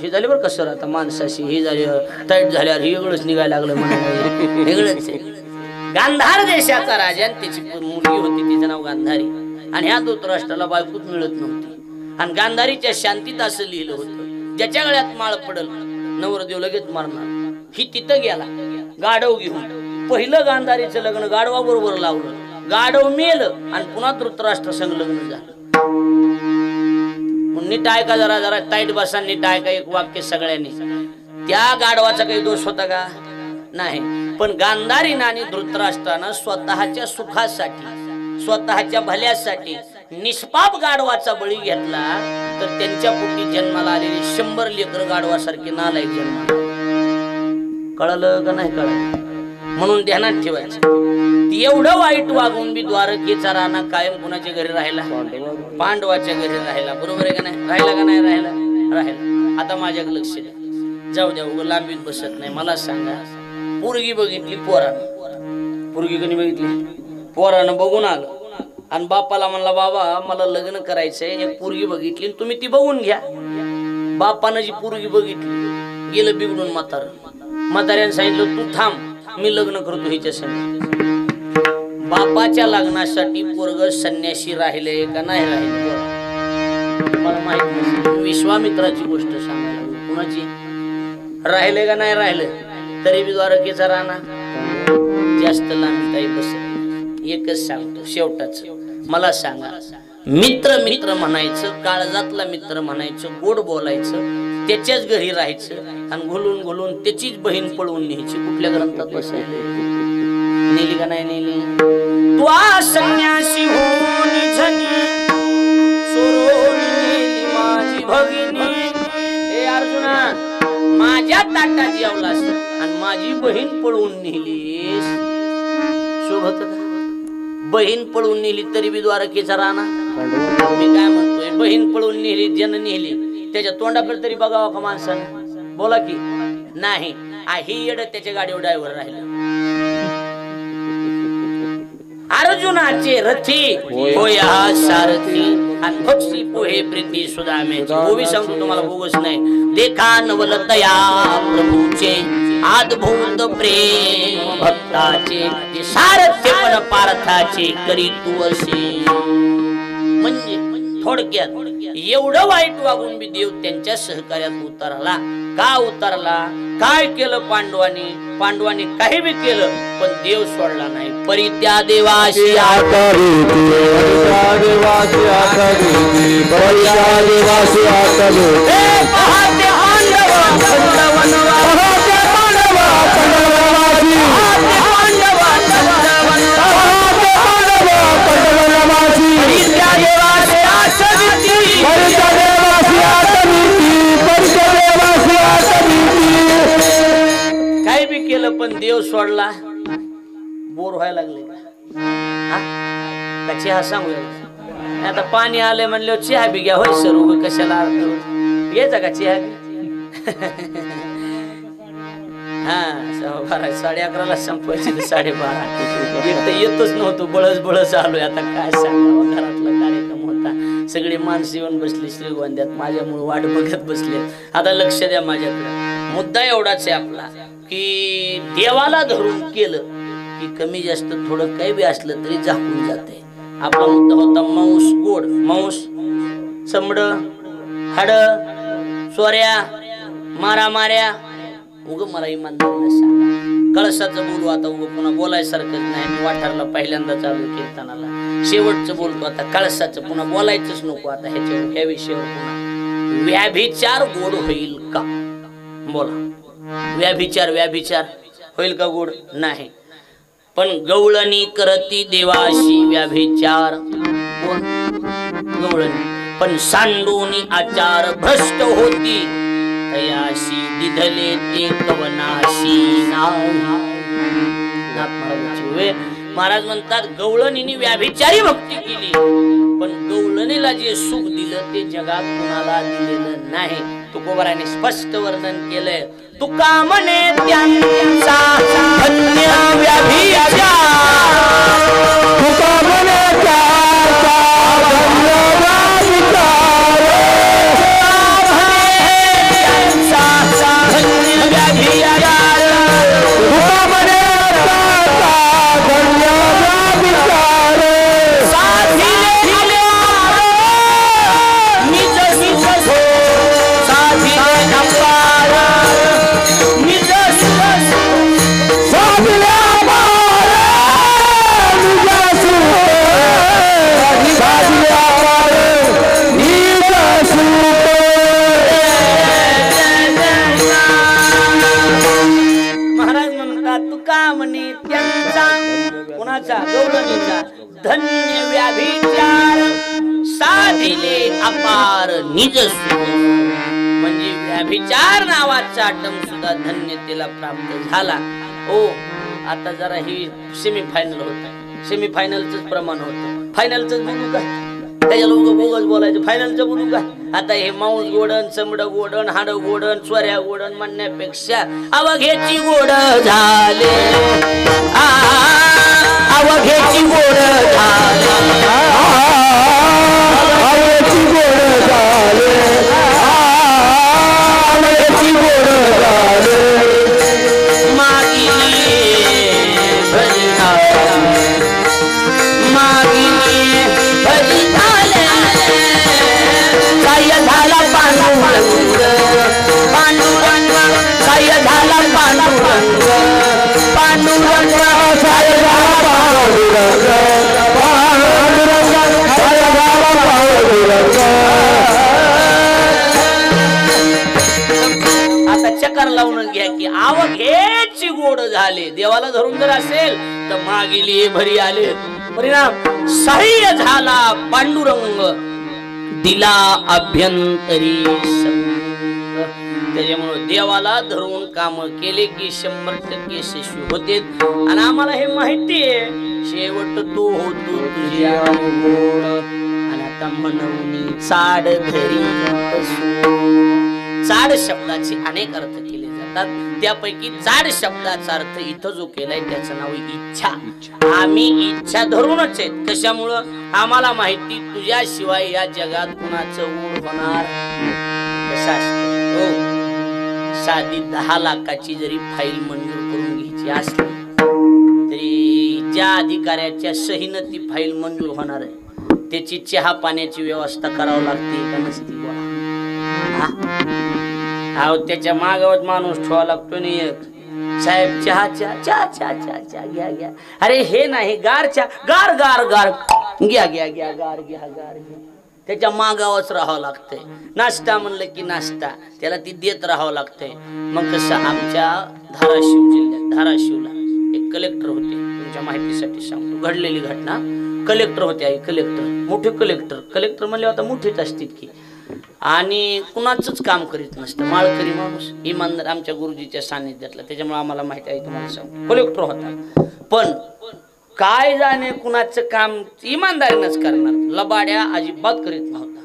हे झाले बरं कसं आता माणसाशी हे झाले टाईट झाल्यावर हे वेगळंच निघायला लागलं म्हणून वेगळंच. गांधार देशाचा राजा आणि त्याची मुलगी होती, तिचं नाव गांधारी. आणि ह्या धृतराष्ट्राला बायकोच मिळत नव्हती. आणि गांधारीच्या शांतीत असं लिहिलं होतं, ज्याच्या गळ्यात माळ पडल नवरदेव लगेच मारणार. ही तिथं गेला गाढव घेऊन. पहिलं गांधारीचं लग्न गाढवा बरोबर लावलं. गाढव मेलं आणि पुन्हा धृतराष्ट्र संग लग्न झालं. नीट ऐका, जरा टाईट बसा, नीट ऐका एक वाक्य सगळ्यांनी. त्या गाढवाचा काही दोष होता का? नाही. पण गांधारीनं आणि धृतराष्ट्रानं स्वतःच्या सुखासाठी, स्वतःच्या भल्यासाठी निष्पाप गाढवाचा बळी घेतला, तर त्यांच्या पोटी जन्माला आलेले 100 लेकर गाढवासारखे नालायक जन्माला. कळलं का नाही कळलं? म्हणून ध्यानात ठेवायचं. एवढं वाईट वागून बी द्वारकेचा राणा कायम कुणाच्या घरी राहिला? पांडवाच्या घरी राहिला. बरोबर आहे का नाही? राहिला का नाही? राहिला. आता माझ्याकडे लक्ष द्या. जाऊ द्या, उगा लांबीत बसत नाही. मला सांगा, पोरगी बघितली पोरानं. पोरगी कोणी बघितली? पोरानं बघून आलं आणि बापाला म्हणला, बाबा मला लग्न करायचंय, एक पोरगी बघितली, तुम्ही ती बघून घ्या. बापानं जी पोरगी बघितली, गेलं बिघडून म्हाताऱ्यानं सांगितलं, तू थांब, मी लग्न करतो हिच्या संग. बापाच्या लग्नासाठी पोरग संन्याशी राहिले का नाही राहिले? मला माहित नाही. विश्वामित्राची गोष्ट सांगायला, कुणाची? राहिले का नाही राहिलं? तरी बी द्वारकेचा राणा. जास्त लांब काही बसत. एकच सांगतो शेवटाच. मला सांगा, मित्र म्हणायचं, काळजातला मित्र म्हणायचं, गोड बोलायचं, त्याच्याच घरी राहायचं आणि घुलून त्याचीच बहीण पळवून न्यायची. कुठल्या ग्रंथात बसायला? नेली का नाही नेली? तू संन्यासी होऊन झनी सोडून नेली माझी भगिनी. हे अर्जुना, माझ्या ताटात जेवलास आणि माझी बहीण पळवून नेलीस, शोभत का? बहीण पळून नेली तरी बी द्वारकेचा राणा. मी काय म्हणतोय, बहीण पळून नेली, जन नेली, त्याच्या तोंडाकडे तरी बघावं का माणसानं? बोला की नाही. ही येड त्याच्या गाडीवर ड्रायव्हर राहिला. अर्जुनाचे रथी होया सारथी आणि भक्ती पोहे प्रीती सुदाम्याची. ओवी सांगतो तुम्हाला, बोगस नाही. देखा नवलतया प्रभूचे अद्भुत प्रेम भक्ताचे, ते सारथ्य पण पार्थाचे करी तू असे. म्हणजे थोडक्यात एवढं वाईट वागून बी देव त्यांच्या सहकार्यात उतरला. का उतरला? काय केलं पांडवांनी काही बी केलं, पण देव सोडला नाही. परित्या देवाशी काही बी केलं पण देव सोडला. बोर व्हायला लागले का? चहा सांगू आता पाणी आलंय म्हणलं चहा बी घ्या. होय सर, उभं कशाला घ्यायचा का चहा बी? हा 11:30 संपवायची, 12:30 एक तर येतच नव्हतो. बळच आलोय. आता काय सांगावं, घरातला कार्यक्रम होता, सगळे माणसं येऊन बसले श्रीगोंद्यात, माझ्यामुळे वाट बघत बसले. आता लक्ष द्या माझ्याकडे. मुद्दा एवढाच आहे आपला, की देवाला धरून केलं की कमी जास्त थोडं काही बी असलं तरी झाकून जाते. आपला मुद्दा होता मांस गोड, मांस चमड, हाड, चोऱ्या, मारामाऱ्या. उग मला इमानदारीने सांगा, कळसाचं बोलू आता पुन्हा बोलायसारखंच नाही. मी वाठारला पहिल्यांदा चालू कीर्तनाला, शेवटचं बोलतो आता कळसाचं, पुन्हा बोलायचंच नको आता ह्या विषयावर. पुन्हा व्याभिचार गोड होईल का? बोला, व्याभिचार होईल का गोड? नाही. पण गवळणी करती देवाशी व्याभिचार, कोण? गवळणी. पण सांडूनी आचार भ्रष्ट होती तयाशी दिधले ते कवनाशी नाही. महाराज म्हणतात गवळणीने व्याभिचारी भक्ती केली, पण गवळणीला जे सुख दिलं ते जगात कुणाला दिलेलं नाही. तुकोबाराने स्पष्ट वर्णन केलंय. तुका म्हणे त्यांचा धन्य व्याभिचार, तुका म्हणे त्याचा धन्य व्याभिचार, त्यांचा धन्य व्याभिचार, तुका म्हणे त्याचा धन्य व्याभिचार, साधिले निज निज साधिले अपार, निज साधिले अपार, निज सुख, साधिले अपार, निज सुख. महाराज म्हणतात तुका म्हणे त्यांचा, कोणाचा? गवळणीचा धन्य व्याभिचार, साधिले अपार निज सुख. म्हणजे व्याभिचार नावाचा आटम सुद्धा धन्यतेला प्राप्त झाला. हो, आता जरा ही सेमीफायनल होत, सेमीफायनलच प्रमाण होतं. फायनलच बोलू का? त्याच्या लोक बोगस बोलायचं. फायनलचं बोलू का? आता हे मांस गोडन, चमड गोडन, हाड गोडन, चोऱ्या गोडन म्हणण्यापेक्षा अवघेची गोड झाले, अवघेची गोड झाले, आवळ्याची गोड झाले, आवळ्याची गोड झाले, मागिले भरी झाले, काय झाला पांडुरंग, पांडुरंग काय झाला पांडुरंग, पांडुरंग साय झाला पांडुरंग, पांडुरंग साय झाला पांडुरंग. आता चक्कर लावून घ्या की आवघेची गोड झाले. देवाला धरून जर असेल तर मागिली भरी आले. परिणाम सह्य झाला पांडुरंग, दिला अभ्यंतरी संग. त्याच्यामुळे देवाला धरून काम केले की 100% यशस्वी होते. आणि आम्हाला हे माहिती आहे, शेवट तो होतो तुझ्या गोड. आणि आता म्हणून चाड धरी चाड शब्दाचे अनेक अर्थ केले जातात. त्यापैकी चाड शब्दाचा अर्थ इथं जो केलाय त्याचं नाव इच्छा. आम्ही इच्छा धरूनच आहेत. कशामुळं? आम्हाला माहिती तुझ्याशिवाय या जगात कुणाचं ऊड होणार. कसं असतं हो, साधी 10 लाखाची जरी फाईल मंजूर करून घ्यायची असली तरी ज्या अधिकाऱ्याच्या सहीनं ती फाईल मंजूर होणार आहे त्याची चहा पाण्याची व्यवस्था करावी लागते का नसती? बोला. अहो त्याच्या मागावत माणूस ठेवा लागतो ना एक, साहेब चहा चहा चहा चहा चहा चहा घ्या घ्या. अरे हे नाही, गार चहा, गार गार गार घ्या घ्या घ्या, गार घ्या गार घ्या. त्याच्या मागावच राहावं लागतंय. नाश्ता म्हणलं की नाश्ता त्याला ती देत राहावं लागतंय. मग कसं आमच्या धाराशिव जिल्ह्यात, धाराशिवला एक कलेक्टर होते. तुमच्या माहितीसाठी सांगतो घडलेली घटना. कलेक्टर होते आई, कलेक्टर, मोठे कलेक्टर म्हणले आता मोठेच असतील की. आणि कुणाचंच काम करीत नसतं, माळकरी माणूस, इमानदार, आमच्या गुरुजीच्या सानिध्यातला. त्याच्यामुळे आम्हाला माहिती आहे, तुम्हाला सांगतो कलेक्टर होता. पण काय जाणे कुणाचं काम इमानदारीनंच करणार, लबाड्या अजिबात करीत नव्हता.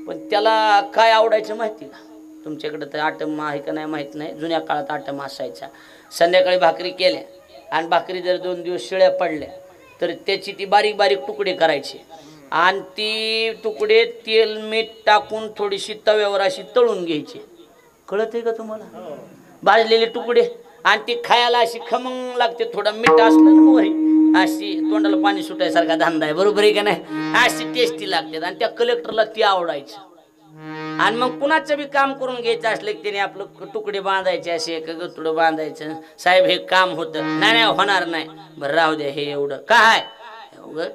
पण त्याला काय आवडायचं माहिती का? तुमच्याकडे तर आटम आहे का नाही माहित नाही, जुन्या काळात आटम असायचा. संध्याकाळी भाकरी केल्या आणि भाकरी जर 2 दिवस शिळ्या पडल्या तर त्याची ती बारीक बारीक तुकडे करायचे आणि ती तुकडे तेल मीठ टाकून थोडीशी तव्यावर अशी तळून घ्यायची. कळत आहे का तुम्हाला? भाजलेले तुकडे. आणि ती खायला अशी खमंग लागते. थोडा मीठ असलं ना मोहरी, अशी तोंडाला पाणी सुटायसारखा धंदा आहे, बरोबर आहे का नाही? अशी टेस्टी लागते. आणि त्या कलेक्टरला ती आवडायचं. आणि मग कुणाचं बी काम करून घ्यायचं असलं की त्याने आपलं तुकडे बांधायचे असे एक तुकडं बांधायचं साहेब हे काम होतं नाही नाही होणार नाही बरं राहू द्या हे एवढं काय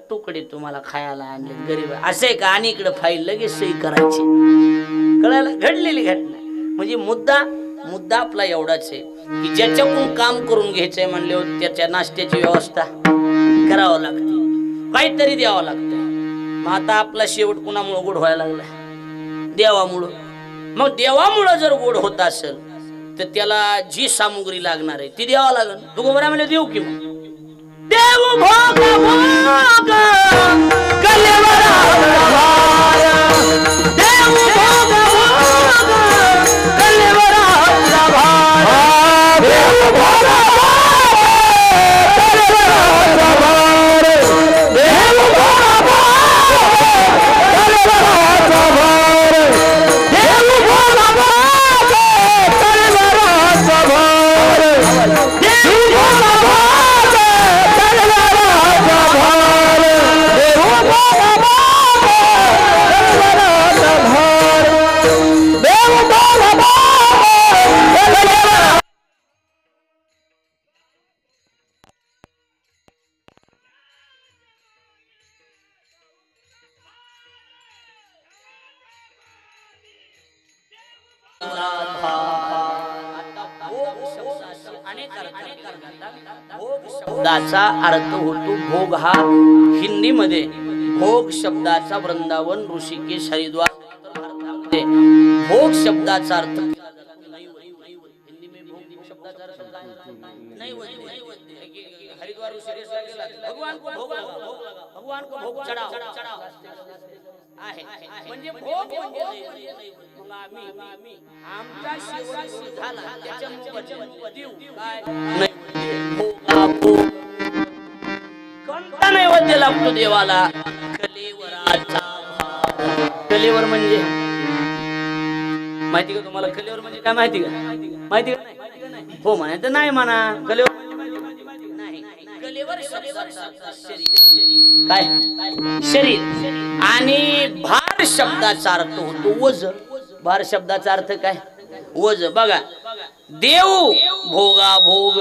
तुकडे तुम्हाला खायला आणले गरीब असे का आणि इकडे फाईल लगेच सही करायची कळायला घडलेली घटना म्हणजे मुद्दा आपला एवढाच आहे की ज्याच्याकडून काम करून घ्यायचंय म्हणले त्याच्या नाश्त्याची व्यवस्था करावं लागते काहीतरी द्यावं लागतं मग आता आपला शेवट कुणामुळं गोड व्हायला लागलाय देवामुळं मग देवामुळं जर गोड होत असेल तर त्याला जी सामुग्री लागणार आहे ती द्यावं लागेल तू गोबरा म्हणजे देऊ की मग देव भोग भोग कलेवरा देव भोग भोग कलेवरा देव भोग शब्दाचा अर्थ होतो भोग हा हिंदी मध्ये भोग शब्दाचा वृंदावन ऋषिकेश हरिद्वार भोग शब्दाचा अर्थ हिंदी में भोग शब्दाचा अर्थ हरिद्वार ऋषिकेशला गेला भगवान को भोग चढाव आहे म्हणजे भोग मग आम्ही आमचा शेवट झाला त्याच्यामुळे देऊ काय कोणता नैवेद्य लागतो देवाला कलेवराचा कलेवर म्हणजे माहिती का तुम्हाला कलेवर म्हणजे काय माहिती का नाही हो म्हणायचं नाही म्हणा कलेवर नाही कलेवर काय शरीर आणि भार शब्दाचा अर्थ होतो वज भार शब्दाचा अर्थ काय वज बघा देव भोगा भोग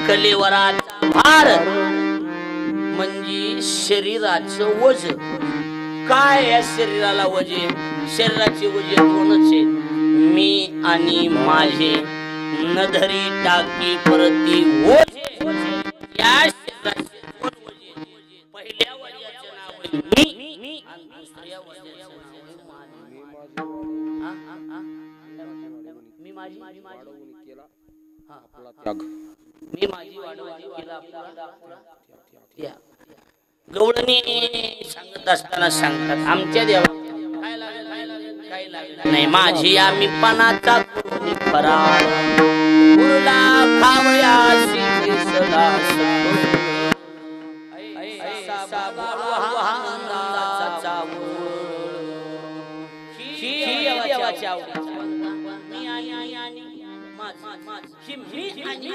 कलेवराचा भार म्हणजे शरीराचं वज काय या शरीराला वजे शरीराचे वजे दोनच आहे मी आणि माझे नधरी टाकी परती वजे या शरीराचे दोन वजे पहिल्या वजाचे नाव मी आणि दुसऱ्या वजाचे नाव मी माझी मी माझी वाढवणी केला गवळणी सांगत असताना सांगतात आमच्या देवा नाही माझी आम्ही पणाचा फराळ उरला खावयाशी दिसला देवाची आवडी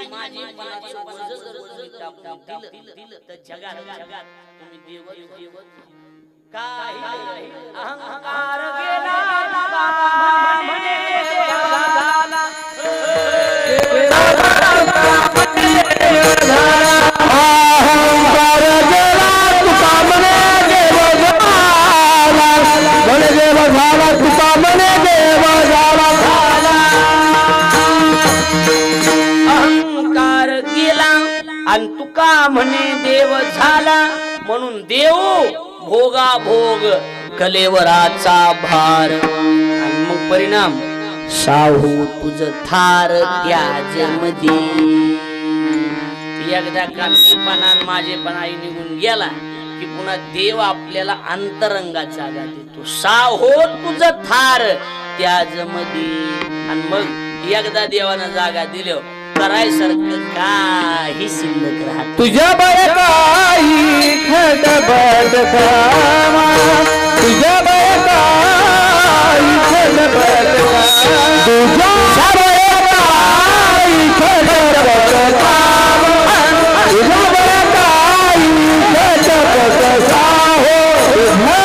माझी तर जगात तुम्ही देव काही अहंकार गेला म्हणे अहंकार गेला आणि तुका म्हणे देव झाला म्हणून देव भोगा भोग कलेवराचा भार आणि मग परिणाम शाहू तुझ थार त्याजमध्ये एकदा कापीपणान माझेपणाई निघून गेला की पुन्हा देव आपल्याला अंतरंगात जागा देतो शाहू तुझ थार त्याजमध्ये आणि मग एकदा देवानं जागा दिल्यावर करायसारखं काही शिल्लक राहत तुझ्या काही खडबड कामा तुझ्या काही खडबड तुझ्या काही खडबड कामा तुझ्या काही खडबड साहो तुझ्या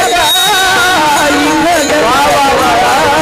काही खडबड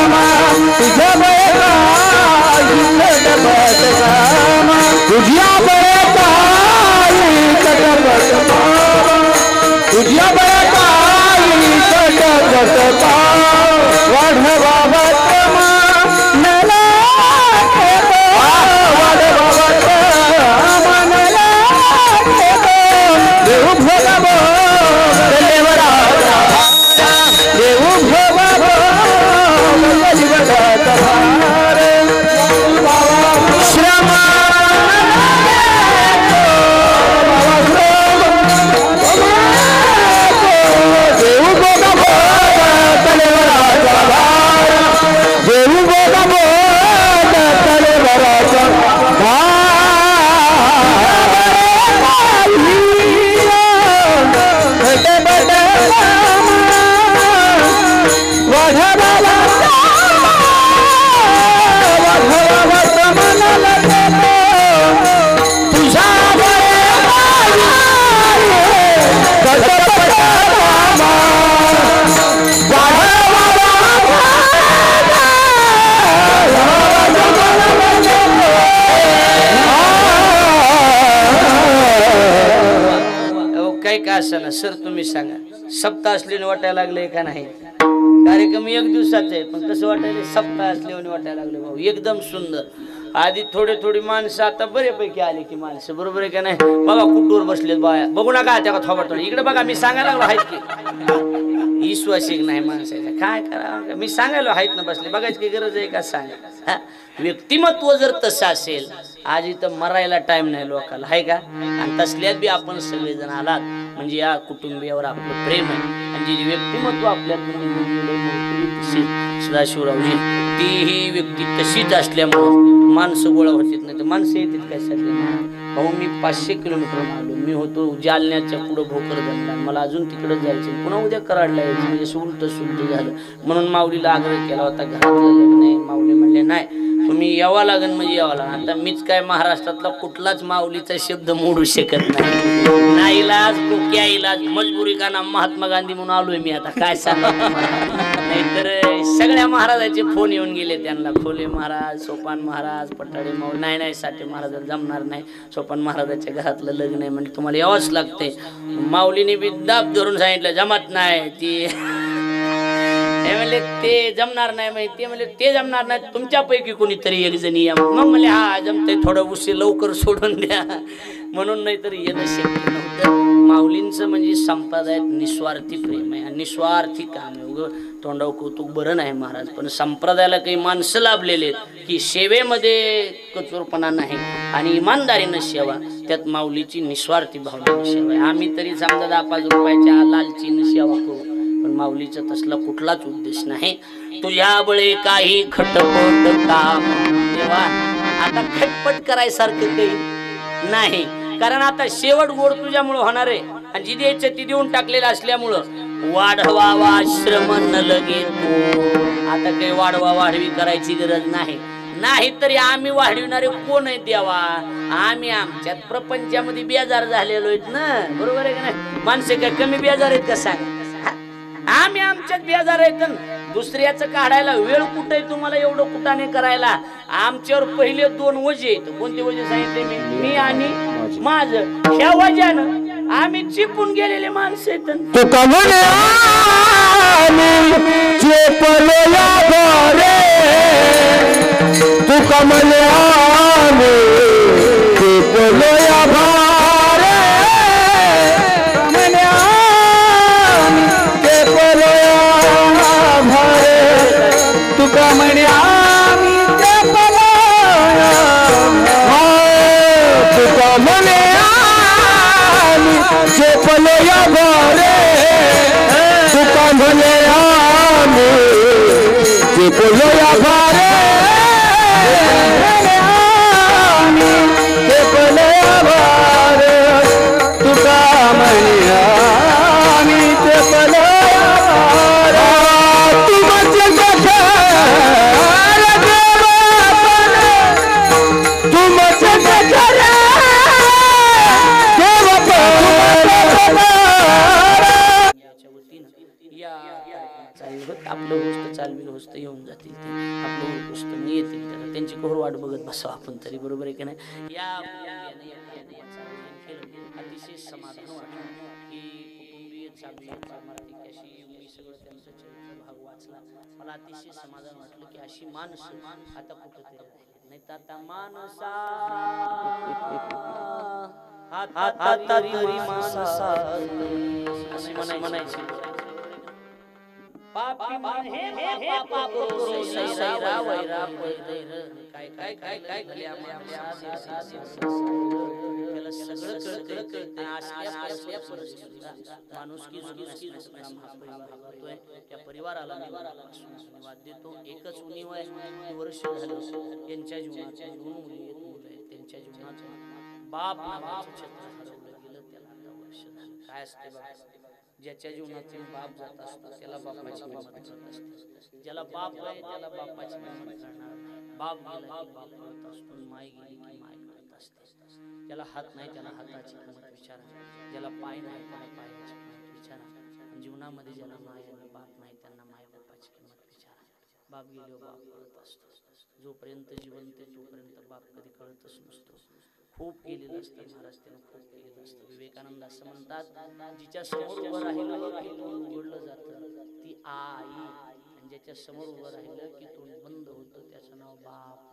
असाना सर तुम्ही सांगा सप्ताह असल्याने वाटायला लागले का नाही कार्यक्रम एक दिवसाचा आहे पण कसं वाटायला सप्ताह असल्याने वाटायला लागले भाऊ एकदम सुंदर आधी थोडी माणसं आता बऱ्यापैकी आली की माणसं बरोबर आहे का नाही बघा कुटूर बसलेत बाया बघू नका त्या थोबड इकडे बघा मी सांगायला लागलो आहेत की विश्वासिक नाही माणसाचा काय करा मी सांगायलो आहेत ना बसले बघायची काही गरज आहे का सांगा व्यक्तिमत्व जर तसं असेल आज इथं मरायला टाइम नाही लोकाला आहे का आणि तसल्यात बी आपण सगळेजण आलात म्हणजे या कुटुंबियावर आपलं प्रेम आहे आणि जे व्यक्तिमत्व आपल्यात सदाशिवरावजी तीही व्यक्ती तशीच असल्यामुळं माणसं गोळा होतीत नाही तर माणसं येतात काय सगळे भाऊ मी 500 किलोमीटरहून आलो मी होतो जालन्याच्या पुढं भोकरदनला मला अजून तिकडं जायचं पुन्हा उद्या कराडला यायचं म्हणजे सुलट झालं म्हणून माऊलीला आग्रह केला होता घरातलं लग्न आहे माऊली म्हणले नाही तुम्ही यावं लागेल म्हणजे यावं लागेल आता मीच काय महाराष्ट्रातला कुठलाच माऊलीचा शब्द मोडू शकत नाही ना इलाज क्या इलाज मजबुरी का ना महात्मा गांधी म्हणून आलोय मी आता काय सांगा नाहीतर सगळ्या महाराजाचे फोन येऊन गेले त्यांना खोले महाराज सोपान महाराज पठाडे माऊली नाही साठे महाराज जमणार नाही सोपान महाराजाच्या घरातलं लग्न आहे म्हणजे तुम्हाला यावंच लागतंय माऊलीने बी दाब धरून सांगितलं जमत नाही ती म्हणले ते जमणार नाही म्हणजे ते म्हणले ते जमणार नाही तुमच्यापैकी कोणीतरी एक जणी या मग म्हणले हा जमतंय थोडं उशीर लवकर सोडून द्या म्हणून नाही तर येणं शक्य नव्हतं माऊलींचं म्हणजे संप्रदायात निस्वार्थी प्रेम आहे आणि निस्वार्थी काम आहे उगं तोंडाव कौतुक बरं नाही महाराज पण संप्रदायाला काही माणसं लाभलेले आहेत की सेवेमध्ये कचोरपणा नाही आणि इमानदारीनं सेवा त्यात माऊलीची निस्वार्थी भावनेनं सेवा आहे आम्ही तरी समजा 10-5 रुपयाच्या लालचीनं सेवा करू पण माऊलीचा तसला कुठलाच उद्देश नाही तुझ्या बळे काही खटपट काम देवा आता खटपट करायसारखं काही नाही कारण आता शेवट गोड तुझ्यामुळे होणार आहे आणि जी द्यायचं ती देऊन टाकलेलं असल्यामुळं वाढवावा आश्रम न लगे तो आता काही वाढवी करायची गरज नाही तरी आम्ही वाढविणारे कोण आहे देवा आम्ही आमच्यात प्रपंचामध्ये बेजार झालेलो आहेत ना बरोबर आहे का नाही माणसे काय कमी बेजार आहेत का सांग आम्ही आमच्यात बेजार आहेत दुसऱ्याचं काढायला वेळ कुठे तुम्हाला एवढं कुटाने करायला आमच्यावर पहिले 2 वजे आहेत कोणते वजे सांगितले मी आणि माझं ह्या वजानं आम्ही चिपून गेलेले माणसं आहेत तुका म्हणे आम्ही चेपलो या घरे तुका म्हणे आम्ही चेपलो या घरे म्हणे आम्ही चेपलो या घरे तुका म्हणे आम्ही चेपलो तुका म्हणे चेपलो या घरे तुका म्हणे आम्ही चेपलो या घरे आम्ही चेपलो या घरे तुका म्हणे आम्ही चेपलो या घरे तुमचे तुमचे आपलं गोष्ट चालविल होस्त येऊन जातील ते आपलं गोष्ट मी येतील त्याला त्यांची कोहर वाट बघत बसावं आपण तरी बरोबर आहे की नाही या अतिशय समाधान वाटलं की कुटुंबीय चांगली अशी मी सगळं त्यांचं चरित्र भाग वाचला मला अतिशय समाधान वाटलं की अशी माणसं आता कुठंतरी नाही तर आता माणसा आता तरी माणसा अशी म्हणायची पापी मन हे पाप करो सैरा वैरा पैर काय केले त्याला सगळं कळतंय असल्या परिस्थितीत माणूस की महापरिवार त्या परिवाराला धन्यवाद देतो एकच उणीव आहे वर्ष झालं यांच्या जीवनात 2 मुली आहेत त्यांच्या जीवनात बाप नावाचं छत्र हरवलं गेलं त्याला आता वर्ष झालं काय असते बाबा ज्याच्या जीवनातून बाप जात असतो त्याला बापाची किंमत कळत असते ज्याला बाप आहे त्याला बापाची किंमत कळणार नाही बाप गेला की बाप कळत असतो माय गेली की माय कळत असते ज्याला हात नाही त्याला हाताची किंमत विचारा ज्याला पाय नाही त्याला पायाची किंमत विचारा जीवनामध्ये ज्याला माय आणि बाप नाही त्यांना माय बापाची किंमत विचारा बाप गेलो बाप कळत असतो. जोपर्यंत जिवंत आहे तोपर्यंत बाप कधी कळतच नसतो. खूप केलेलं असतं महाराज, त्यानं खूप केलेलं असतं. विवेकानंद असं म्हणतात, जिच्या समोर उभं राहिलं की तोंड उघडलं जातं ती आई, आणि ज्याच्या समोर उभं राहिलं की तोंड बंद होतं त्याचं नाव बाप.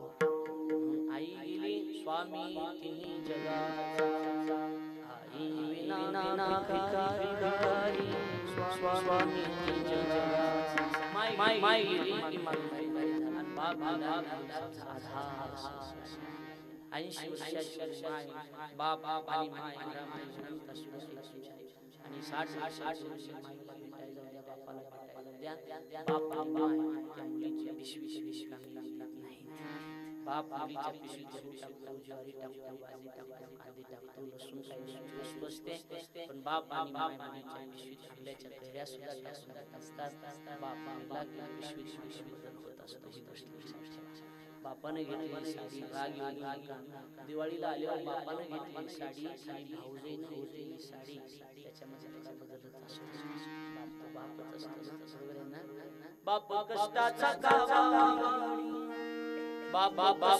आई गेली स्वामी तिन्ही जगाचा, आई विना भिकारी स्वामी तिन्ही जगाचा. माय गेली की माय आणि बाप आधार. 80 वर्षाची माय, बाप आणि माय आणि 60 वर्षाची माईला भेटायला द्या, बापाला भेटायला द्या. बाप आणि माय त्या मुलीची पिशवी काढली नाही. बाप मुलीच्या पिशवीत गहू टाकतो, ज्वारी टाकतो, भाजी टाकतो, कांदे टाकतो, लसूण काही वस्तू असते, पण बाप आणि माय मुलीच्या पिशवीत आंब्याच्या कैऱ्या सुद्धा टाकत असतात. बाप मुलीला पिशवीत बदल होत असतो. ही गोष्ट बापाने घेतली साडी, दिवाळीला आल्यावर बापाने घेतली साडी आणि भाऊजीने घेतलेली साडी, त्याच्यामध्ये बदलत असतो. बापच असतो ना, बरोबर आहे ना. बाप कष्टाचा कावाडी, बाप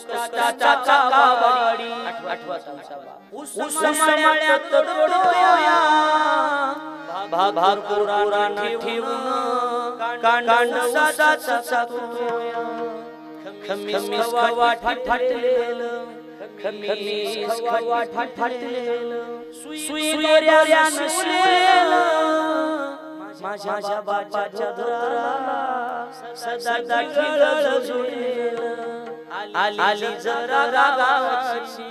कष्टाचा कावाडी. आठवा तुमचा बाप उसमाळ्यात डोया, भाग पुराण ठेवून कांड उसाचा चाकूया. खमीस खवा फाटलेलं, खमीस खवा फाटलेलं, सुई दोऱ्यानं शिवलेलं, माझ्या बापाच्या धराला सदा खिळलं जुळलेलं. आली जरा गावाची,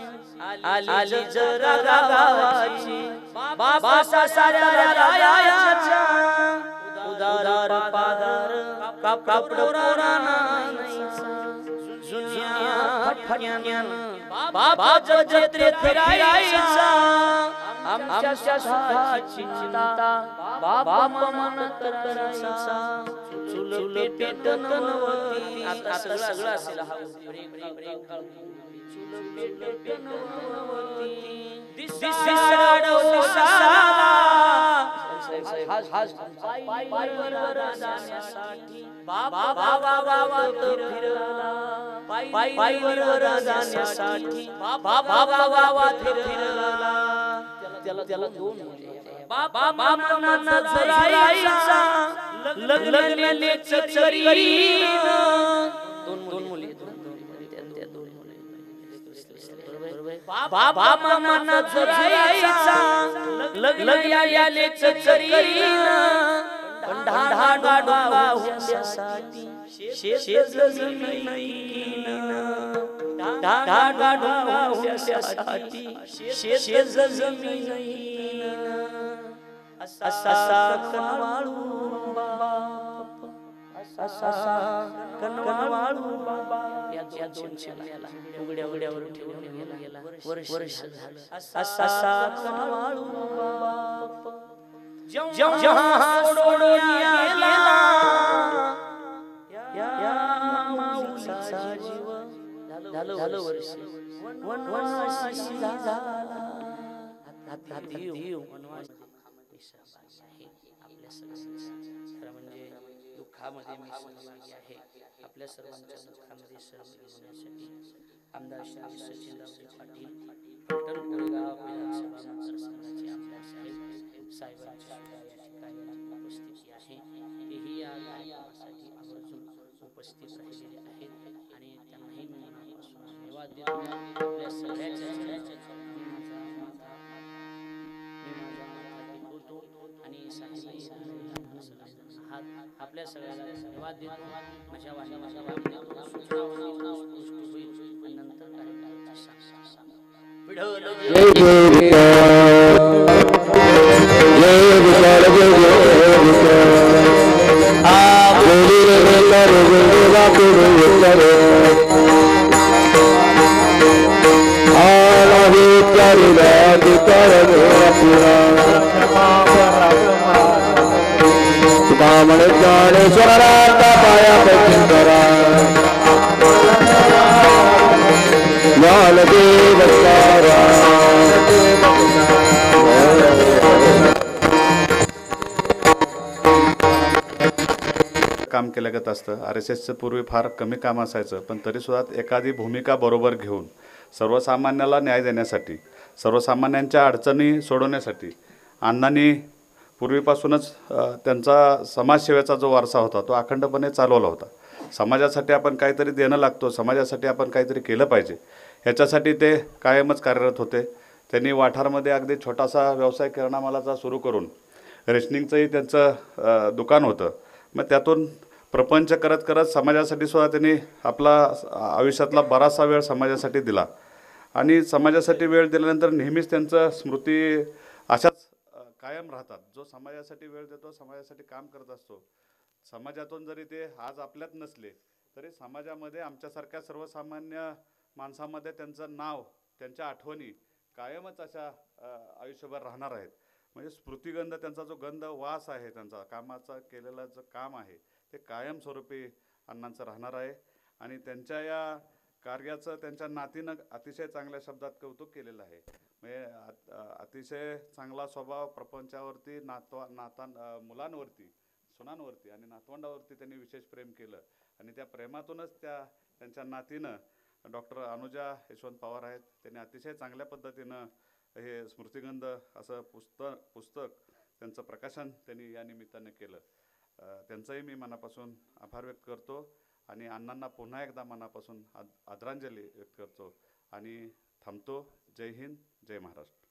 आली जरा गावाची, बाबा साऱ्या रायाच्या उदार पादार कापड पुराणाचा. जुन्या फटक्यानं बाबा जत्रेत फिरायचा, आमच्या सुखाची चिंता बाबा मनत करायचा. चुल पेटत नव्हती, आता सगळं असेल हा चुल पेटत नव्हती, दिसाड दिसाला पायीवर जाण्यासाठी बाबा गावात फिरला. पायीवर जाण्यासाठी बाबा गावात फिरला. त्याला दोन मुले, बाबा मामांना झरायचा, लग्नाले चचरीन. दोन मुली, त्या दोन मुली. बाबा मामांना झरायचा, लग्नाले चचरीन. ढाढा होण्यासाठी शेत जमीन, ढाढा होण्यासाठी शेत जमीन. असा कनवाळू बाप, असा कनवाळू बाबा. या दोन शेणाला उघड्यावर ठेवून गेला. वर्ष झालं. असा कनवाळू बाप जेव्हा सोडून गेला, या माऊलीचा जीव झालं वर्ष वनवासी झाला. आता देव वनवासी आहे आपल्या सर्वांचा. खरं म्हणजे दुःखामध्ये मी सहभागी आहे. आपल्या सर्वांच्या दुःखामध्ये सहभागी होण्यासाठी आमदार श्री सचिनरावजी पाटील, फलटण कोरेगाव विधानसभा मतदारसंघाचे आमदार साहेबांची या ठिकाणी उपस्थिती आहे. तेही या कार्यक्रमासाठी आवर्जून उपस्थित राहिलेले आहेत आणि त्यांनाही मी मनापासून धन्यवाद देतो. आपल्या सगळ्याच्या आणि आपल्या सगळ्याला धन्यवाद देतो. माझ्या वाणीला नंतर काम केलं केल्यागत असतं. आर एस एसचं पूर्वी फार कमी काम असायचं, पण तरीसुद्धा एखादी भूमिका बरोबर घेऊन सर्वसामान्याला न्याय देण्यासाठी, सर्वसामान्यांच्या अडचणी सोडवण्यासाठी अण्णांनी पूर्वीपासूनच त्यांचा समाजसेवेचा जो वारसा होता तो अखंडपणे चालवला होता. समाजासाठी आपण काहीतरी देणं लागतो, समाजासाठी आपण काहीतरी केलं पाहिजे, ह्याच्यासाठी ते कायमच कार्यरत होते. त्यांनी वाठारमध्ये अगदी छोटासा व्यवसाय किराणा मालाचा सुरू करून रेशनिंगचंही त्यांचं दुकान होतं. मग त्यातून प्रपंच करत करत समाजासाठी सुद्धा त्यांनी आपला आयुष्यातला बराचसा वेळ समाजासाठी दिला. आणि समाजासाठी वेळ दिल्यानंतर नेहमीच त्यांचं स्मृती अशाच कायम राहतात. जो समाजासाठी वेळ देतो, समाजासाठी काम करत असतो, समाजातून जरी ते आज आपल्यात नसले तरी समाजामध्ये आमच्यासारख्या सर्वसामान्य माणसामध्ये त्यांचं नाव, त्यांच्या आठवणी कायमच अशा आयुष्यभर राहणार आहेत. म्हणजे स्मृतिगंध, त्यांचा जो गंध वास आहे, त्यांचा कामाचा केलेलं जे काम आहे ते कायमस्वरूपी अण्णांचं राहणार आहे. आणि त्यांच्या या कार्याचं त्यांच्या नातीनं अतिशय चांगल्या शब्दात कौतुक केलेलं आहे. म्हणजे अतिशय चांगला स्वभाव, प्रपंचावरती, मुलांवरती, सुनांवरती आणि नातवंडावरती त्यांनी विशेष प्रेम केलं. आणि त्या प्रेमातूनच त्यांच्या नातीनं डॉक्टर अनुजा यशवंत पवार आहेत, त्यांनी अतिशय चांगल्या पद्धतीनं हे स्मृतिगंध असं पुस्तक त्यांचं प्रकाशन त्यांनी या निमित्तानं केलं. त्यांचंही मी मनापासून आभार व्यक्त करतो आणि अण्णांना पुन्हा एकदा मनापासून आदरांजली व्यक्त करतो आणि थांबतो. जय हिंद, जय महाराष्ट्र.